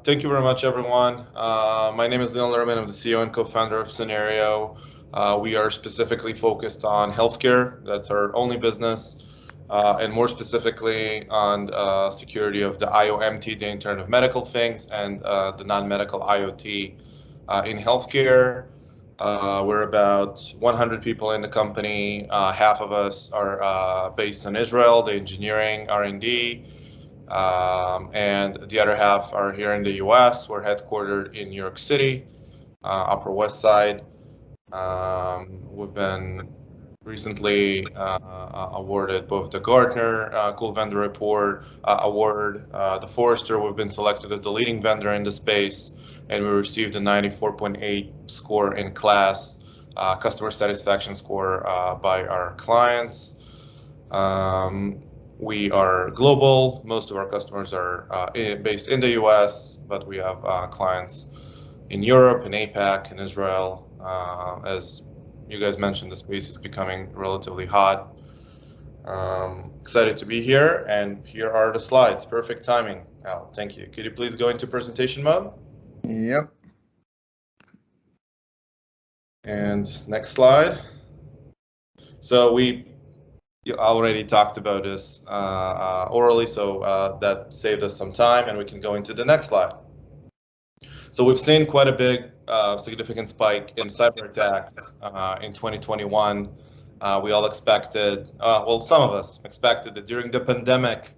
Thank you very much, everyone. My name is Leon Lerman. I'm the CEO and co-founder of Scenario. We are specifically focused on healthcare. That's our only business. And more specifically on security of the IoMT, the Internet of Medical Things, and the non-medical IoT in healthcare. We're about 100 people in the company. Half of us are based in Israel, the engineering, R&D, and the other half are here in the US. We're headquartered in New York City, Upper West Side. We've been recently awarded both the Gartner Cool Vendor Report award, the Forrester. We've been selected as the leading vendor in the space, and we received a 94.8 score in KLAS, customer satisfaction score by our clients. We are global. Most of our customers are based in the US, but we have clients in Europe, in APAC, in Israel. As you guys mentioned, the space is becoming relatively hot. Excited to be here, and here are the slides. Perfect timing, Al. Thank you. Could you please go into presentation mode? Yep. And next slide. So we already talked about this orally, so that saved us some time, and we can go into the next slide. So we've seen quite a big significant spike in cyber attacks in 2021. We all expected, well, some of us expected that during the pandemic,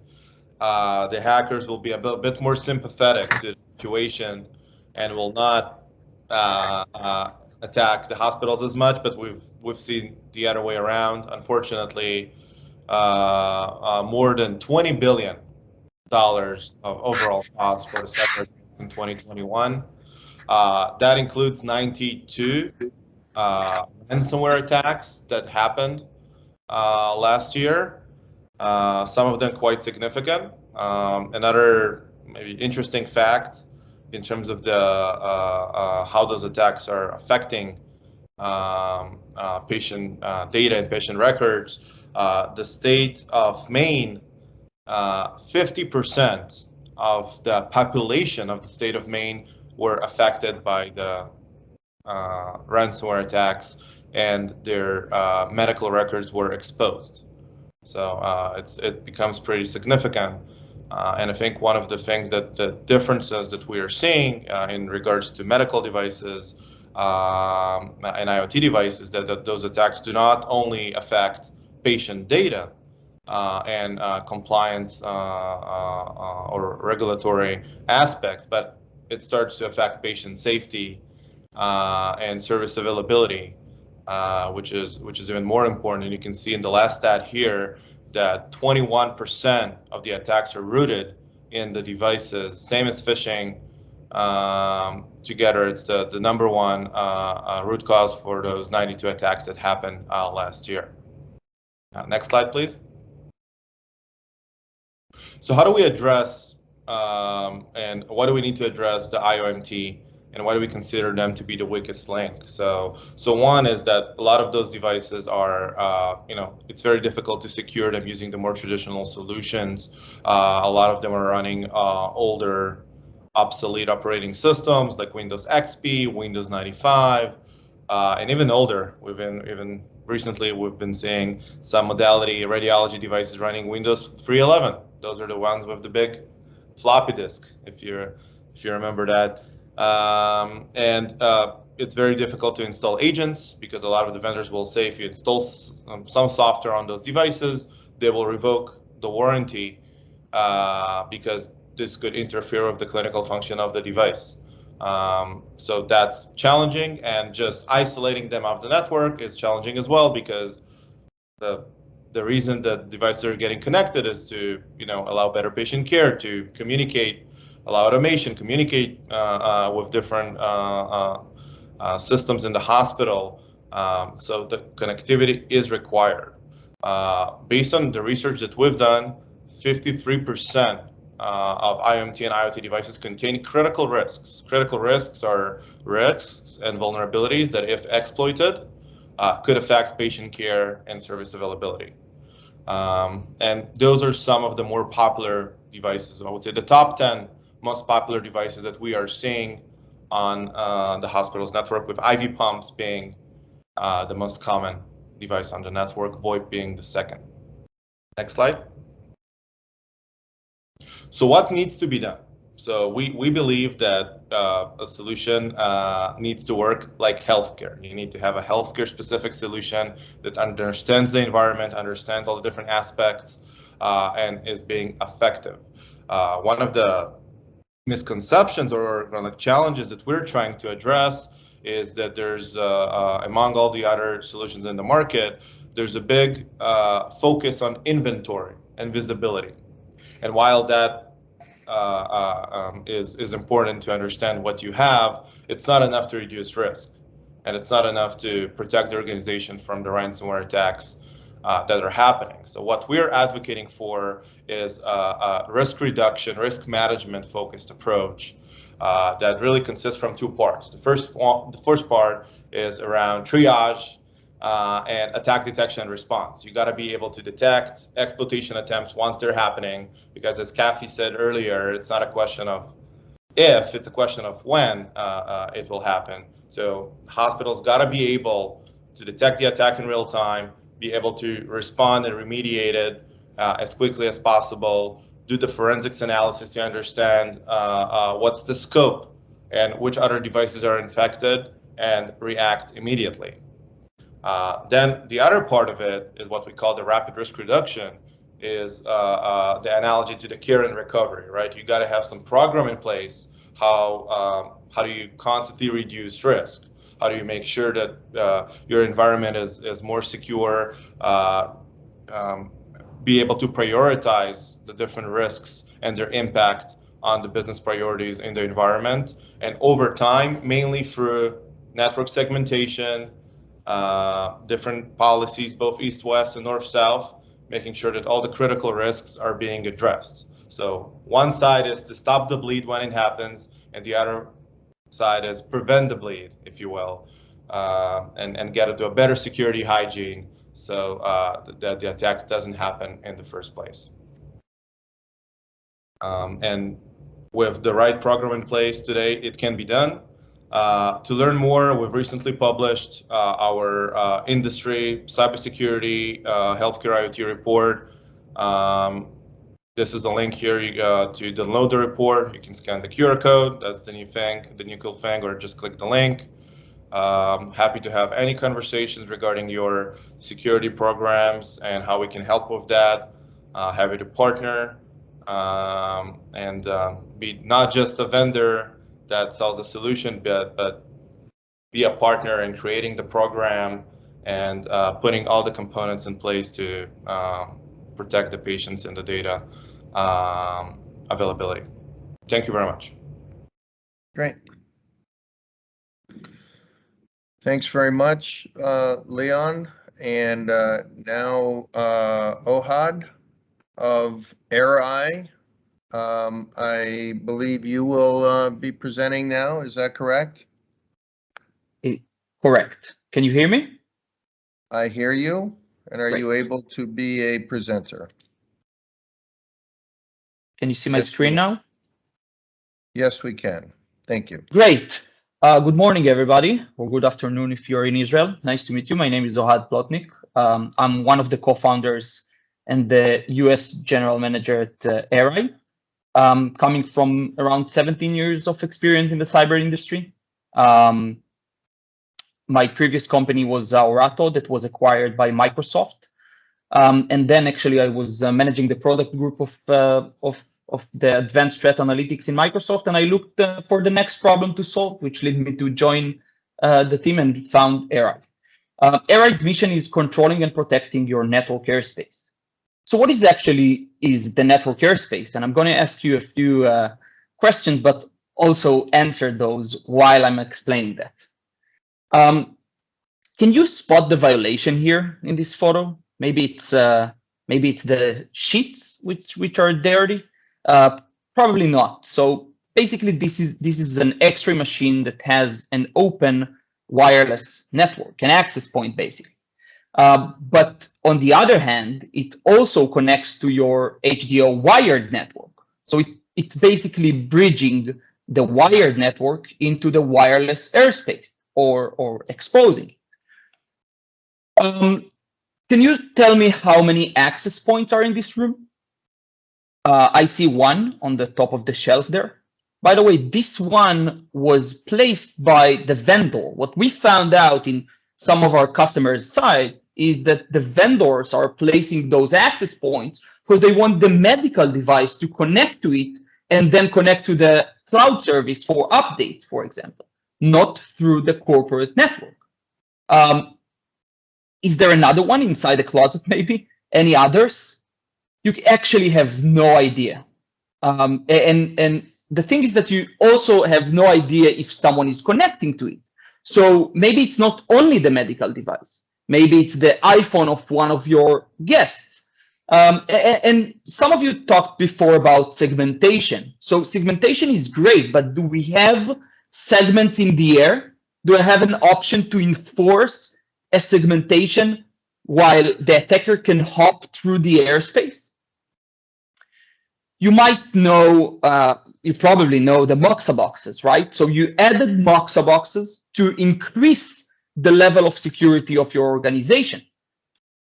the hackers will be a bit more sympathetic to the situation and will not attack the hospitals as much, but we've seen the other way around. Unfortunately, more than $20 billion of overall costs for the cyber in 2021. That includes 92 ransomware attacks that happened last year, some of them quite significant. Another maybe interesting fact in terms of the how those attacks are affecting patient data and patient records, the state of Maine, 50% of the population of the state of Maine were affected by the ransomware attacks, and their medical records were exposed. So it becomes pretty significant. And I think one of the things that the differences that we are seeing in regards to medical devices and IoT devices, that those attacks do not only affect patient data and compliance or regulatory aspects, but it starts to affect patient safety and service availability, which is even more important. And you can see in the last stat here that 21% of the attacks are rooted in the devices. Same as phishing. Together, it's the number one root cause for those 92 attacks that happened last year. Next slide, please. So how do we address and what do we need to address the IoMT, and why do we consider them to be the weakest link? So one is that a lot of those devices are, it's very difficult to secure them using the more traditional solutions. A lot of them are running older, obsolete operating systems like Windows XP, Windows 95, and even older. Even recently we've been seeing some modality radiology devices running Windows 3.11. Those are the ones with the big floppy disk, if you remember that. It's very difficult to install agents because a lot of the vendors will say if you install some software on those devices, they will revoke the warranty because this could interfere with the clinical function of the device. So that's challenging, and just isolating them off the network is challenging as well, because the reason that devices are getting connected is to allow better patient care, to communicate, allow automation, communicate with different systems in the hospital. So the connectivity is required. Based on the research that we've done, 53% of IoT and IoT devices contain critical risks. Critical risks are risks and vulnerabilities that, if exploited, could affect patient care and service availability. And those are some of the more popular devices. I would say the top 10 most popular devices that we are seeing on the hospital's network, with IV pumps being the most common device on the network, VoIP being the second. Next slide. So what needs to be done? So we believe that a solution needs to work like healthcare. You need to have a healthcare specific solution that understands the environment, understands all the different aspects, and is being effective. One of the misconceptions or like challenges that we're trying to address is that there's among all the other solutions in the market, there's a big focus on inventory and visibility. And while that is important to understand what you have, it's not enough to reduce risk, and it's not enough to protect the organization from the ransomware attacks that are happening. So what we're advocating for is a risk reduction, risk management focused approach that really consists from two parts. The first part is around triage and attack detection and response. You got to be able to detect exploitation attempts once they're happening, because as Cathie said earlier, it's not a question of if, it's a question of when it will happen. So hospitals got to be able to detect the attack in real time, be able to respond and remediate it as quickly as possible, do the forensics analysis to understand what's the scope and which other devices are infected, and react immediately. Then the other part of it is what we call the rapid risk reduction, is the analogy to the care and recovery, right? You got to have some program in place. How do you constantly reduce risk? How do you make sure that your environment is more secure? Be able to prioritize the different risks and their impact on the business priorities in the environment, and over time, mainly through network segmentation, different policies, both east-west and north-south, making sure that all the critical risks are being addressed. So one side is to stop the bleed when it happens, and the other side is prevent the bleed, if you will, and get it to a better security hygiene, so that the attacks doesn't happen in the first place. And with the right program in place today, it can be done. To learn more, we've recently published our industry cybersecurity healthcare IoT report. This is a link here to download the report. You can scan the QR code. That's the new thing, the new cool thing, or just click the link. Happy to have any conversations regarding your security programs and how we can help with that. Happy to partner and be not just a vendor that sells a solution, but be a partner in creating the program and putting all the components in place to protect the patients and the data availability. Thank you very much. Great. Thanks very much, Leon. And now Ohad of AirEye. I believe you will be presenting now. Is that correct? Correct. Can you hear me? I hear you. And are Great. you able to be a presenter? Can you see my Yes, screen now? Yes, we can. Thank you. Great. Good morning, everybody, or good afternoon if you're in Israel. Nice to meet you. My name is Ohad Plotnik. I'm one of the co-founders and the US General Manager at AirEye. Coming from around 17 years of experience in the cyber industry. My previous company was Orato, that was acquired by Microsoft. And then actually I was managing the product group of the advanced threat analytics in Microsoft, and I looked for the next problem to solve, which led me to join the team and found AirEye. AirEye's mission is controlling and protecting your network airspace. So what is the network airspace? And I'm going to ask you a few questions, but also answer those while I'm explaining that. Can you spot the violation here in this photo? Maybe it's the sheets which are dirty. probably not. So basically, this is an X-ray machine that has an open wireless network, an access point, basically. But on the other hand, it also connects to your HDO wired network. So it's basically bridging the wired network into the wireless airspace, or exposing it. Can you tell me how many access points are in this room? I see one on the top of the shelf there. By the way, this one was placed by the vendor. What we found out in some of our customers' side is that the vendors are placing those access points because they want the medical device to connect to it and then connect to the cloud service for updates, for example, not through the corporate network. Is there another one inside the closet, maybe? Any others? You actually have no idea. And the thing is that you also have no idea if someone is connecting to it. So maybe it's not only the medical device. Maybe it's the iPhone of one of your guests. And some of you talked before about segmentation. So segmentation is great, but do we have segments in the air? Do I have an option to enforce a segmentation while the attacker can hop through the airspace? You might know, you probably know the Moxa boxes, right? So you added Moxa boxes to increase the level of security of your organization.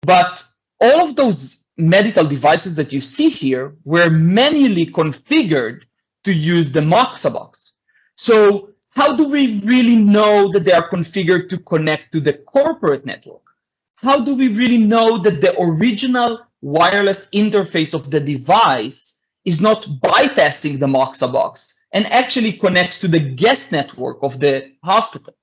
But all of those medical devices that you see here were manually configured to use the Moxa box. So how do we really know that they are configured to connect to the corporate network? How do we really know that the original wireless interface of the device is not bypassing the Moxa box and actually connects to the guest network of the hospital?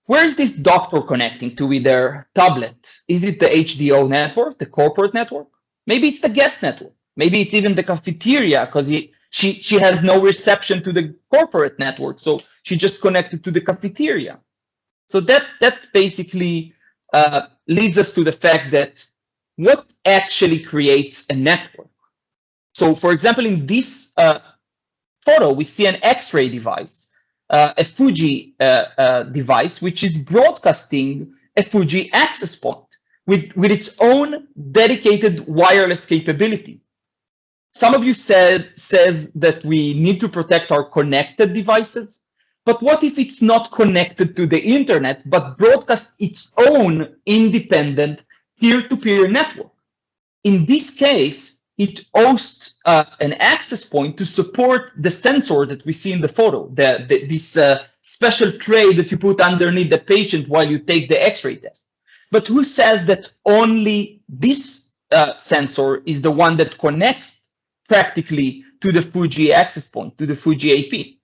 Where is this doctor connecting to with their tablet? Is it the HDO network, the corporate network? Maybe it's the guest network. Maybe it's even the cafeteria, because she has no reception to the corporate network, so she just connected to the cafeteria. So that basically leads us to the fact that what actually creates a network. So for example, in this photo, we see an X-ray device, a Fuji device, which is broadcasting a Fuji access point with its own dedicated wireless capabilities. Some of you says that we need to protect our connected devices, but what if it's not connected to the internet, but broadcasts its own independent peer-to-peer network? In this case, it hosts an access point to support the sensor that we see in the photo, this special tray that you put underneath the patient while you take the X-ray test. But who says that only this sensor is the one that connects practically to the Fuji access point, to the Fuji AP?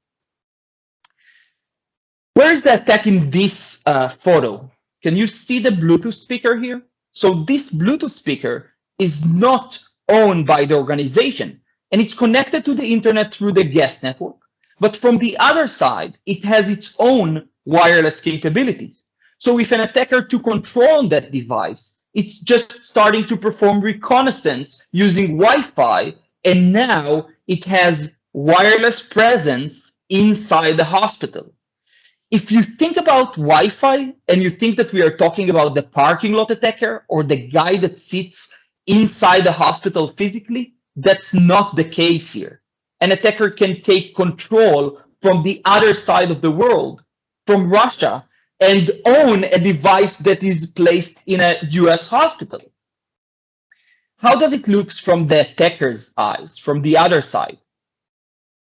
Where is the attack in this photo? Can you see the Bluetooth speaker here? So this Bluetooth speaker is not owned by the organization, and it's connected to the internet through the guest network. But from the other side, it has its own wireless capabilities. So if an attacker to control that device, it's just starting to perform reconnaissance using Wi-Fi, and now it has wireless presence inside the hospital. If you think about Wi-Fi and you think that we are talking about the parking lot attacker or the guy that sits inside the hospital physically, that's not the case here. An attacker can take control from the other side of the world, from Russia, and own a device that is placed in a US hospital. How does it look from the attacker's eyes, from the other side?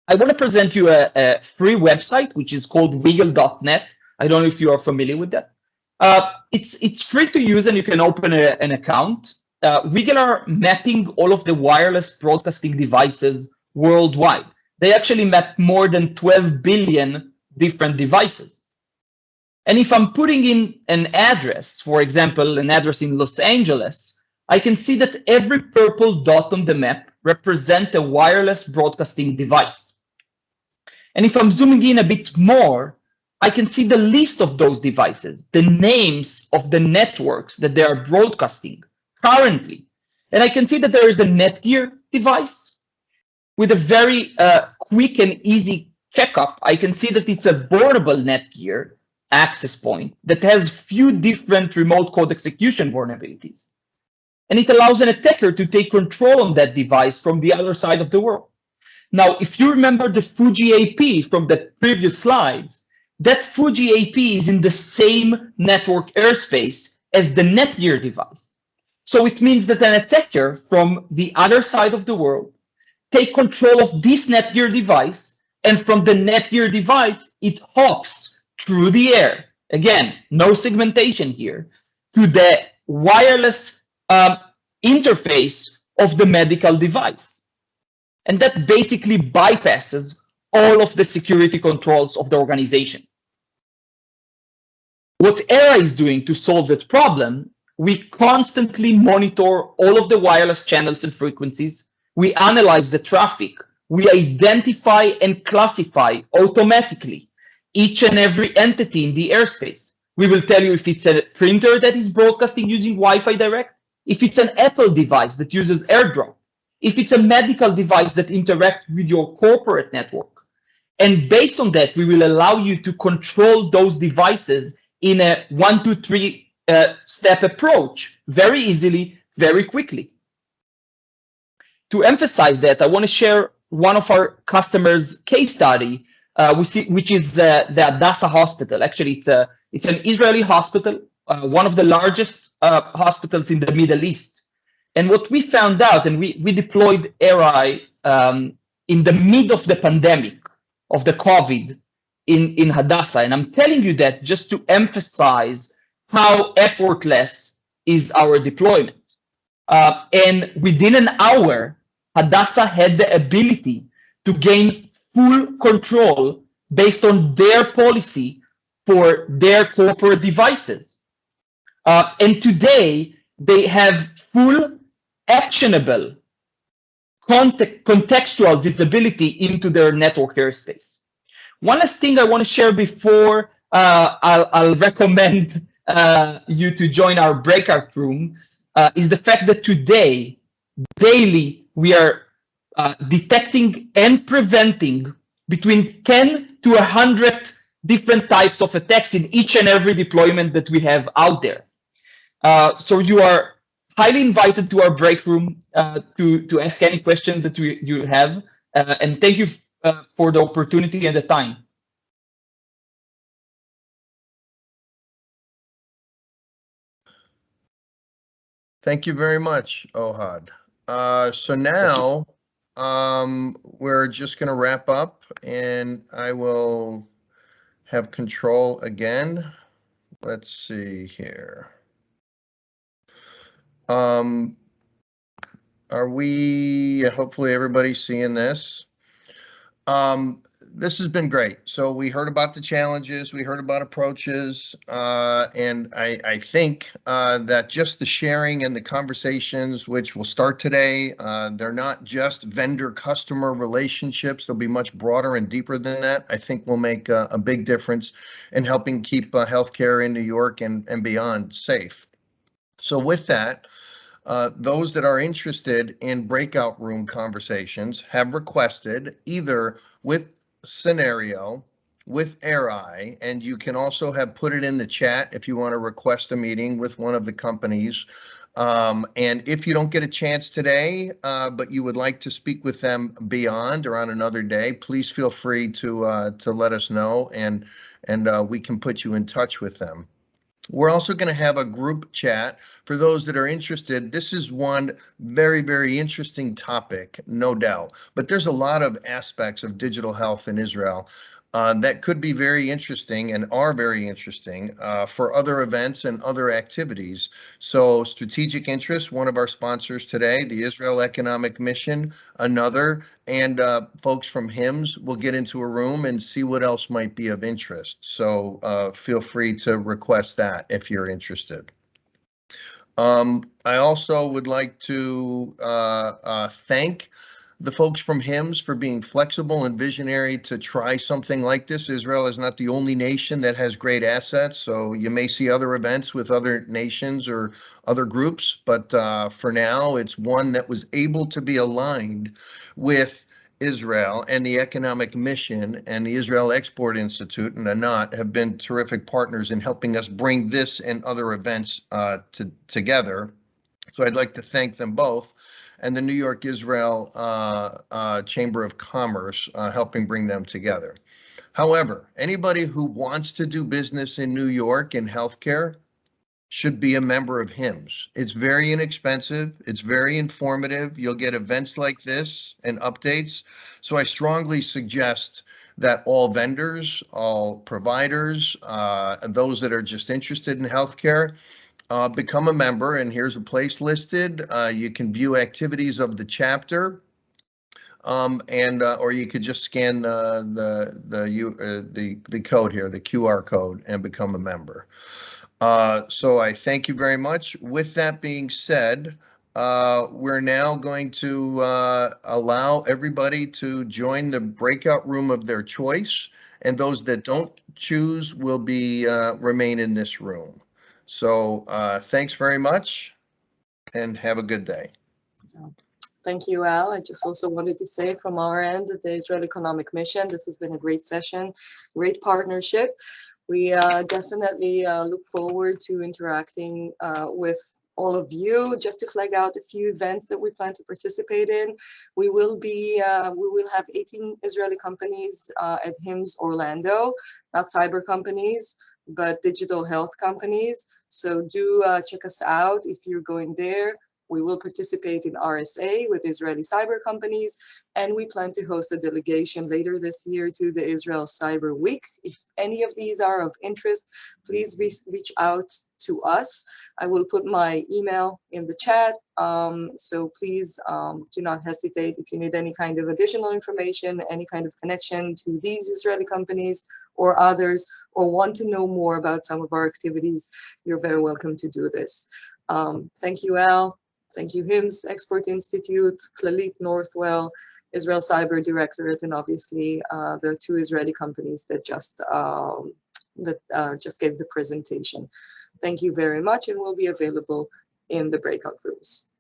I want to present you a free website, which is called wiggle.net. I don't know if you are familiar with that. It's free to use, and you can open an account. Wiggle are mapping all of the wireless broadcasting devices worldwide. They actually map more than 12 billion different devices. And if I'm putting in an address, for example, an address in Los Angeles, I can see that every purple dot on the map represents a wireless broadcasting device. And if I'm zooming in a bit more, I can see the list of those devices, the names of the networks that they are broadcasting currently. And I can see that there is a Netgear device, with a very quick and easy checkup, I can see that it's a vulnerable Netgear access point that has few different remote code execution vulnerabilities. And it allows an attacker to take control on that device from the other side of the world. Now, if you remember the Fuji AP from the previous slides, that Fuji AP is in the same network airspace as the Netgear device. So it means that an attacker from the other side of the world take control of this Netgear device, and from the Netgear device, it hops through the air. Again, no segmentation here, to the wireless interface of the medical device. And that basically bypasses all of the security controls of the organization. What ERA is doing to solve that problem, we constantly monitor all of the wireless channels and frequencies. We analyze the traffic. We identify and classify automatically each and every entity in the airspace. We will tell you if it's a printer that is broadcasting using Wi-Fi direct, if it's an Apple device that uses AirDrop, if it's a medical device that interacts with your corporate network. And based on that, we will allow you to control those devices in a 1, 2, 3 step approach very easily, very quickly. To emphasize that, I want to share one of our customers' case study, which is the Hadassah Hospital. Actually, it's an Israeli hospital, one of the largest hospitals in the Middle East. And what we found out, and we deployed ARI in the mid of the pandemic of the COVID in Hadassah. And I'm telling you that just to emphasize how effortless is our deployment. And within an hour, Hadassah had the ability to gain full control based on their policy for their corporate devices. And today, they have full actionable contextual visibility into their network airspace. One last thing I want to share before I'll recommend you to join our breakout room is the fact that today, daily, we are detecting and preventing between 10 to 100 different types of attacks in each and every deployment that we have out there. So you are highly invited to our break room to ask any questions that you have. And thank you for the opportunity and the time. Thank you very much, Ohad. So now we're just going to wrap up, and I will have control again. Let's see here. Are we, hopefully everybody's seeing this. This has been great. So we heard about the challenges, we heard about approaches, and I think that just the sharing and the conversations, which will start today, they're not just vendor-customer relationships. They'll be much broader and deeper than that. I think will make a big difference in helping keep healthcare in New York and beyond safe. So with that, those that are interested in breakout room conversations have requested either with Scenario, with ARI, and you can also have put it in the chat if you want to request a meeting with one of the companies. And if you don't get a chance today, but you would like to speak with them beyond or on another day, please feel free to let us know, and we can put you in touch with them. We're also going to have a group chat for those that are interested. This is one very, very interesting topic, no doubt, but there's a lot of aspects of digital health in Israel that could be very interesting and are very interesting for other events and other activities. So Strategic Interest, one of our sponsors today, the Israel Economic Mission, another, and folks from HIMSS will get into a room and see what else might be of interest. So feel free to request that if you're interested. I also would like to thank the folks from HIMSS for being flexible and visionary to try something like this. Israel is not the only nation that has great assets, so you may see other events with other nations or other groups, but for now, it's one that was able to be aligned with Israel and the Economic Mission and the Israel Export Institute and Anat have been terrific partners in helping us bring this and other events together. So I'd like to thank them both, and the New York Israel Chamber of Commerce helping bring them together. However, anybody who wants to do business in New York in healthcare should be a member of HIMSS. It's very inexpensive. It's very informative. You'll get events like this and updates. So I strongly suggest that all vendors, all providers, those that are just interested in healthcare, become a member. And here's a place listed. You can view activities of the chapter. Or you could just scan the code here, the QR code, and become a member. So I thank you very much. With that being said, we're now going to allow everybody to join the breakout room of their choice, and those that don't choose will be remain in this room. So thanks very much, and have a good day. Thank you, Al. I just also wanted to say from our end at the Israel Economic Mission, this has been a great session, great partnership. We definitely look forward to interacting with all of you. Just to flag out a few events that we plan to participate in, we will have 18 Israeli companies at HIMSS Orlando, not cyber companies, but digital health companies. So do check us out if you're going there. We will participate in RSA with Israeli cyber companies, and we plan to host a delegation later this year to the Israel Cyber Week. If any of these are of interest, please reach out to us. I will put my email in the chat, so please do not hesitate if you need any kind of additional information, any kind of connection to these Israeli companies or others, or want to know more about some of our activities, you're very welcome to do this. Thank you, Al. Thank you, HIMSS Export Institute, Clalit Northwell, Israel Cyber Directorate, and obviously the two Israeli companies that just gave the presentation. Thank you very much, and we'll be available in the breakout rooms.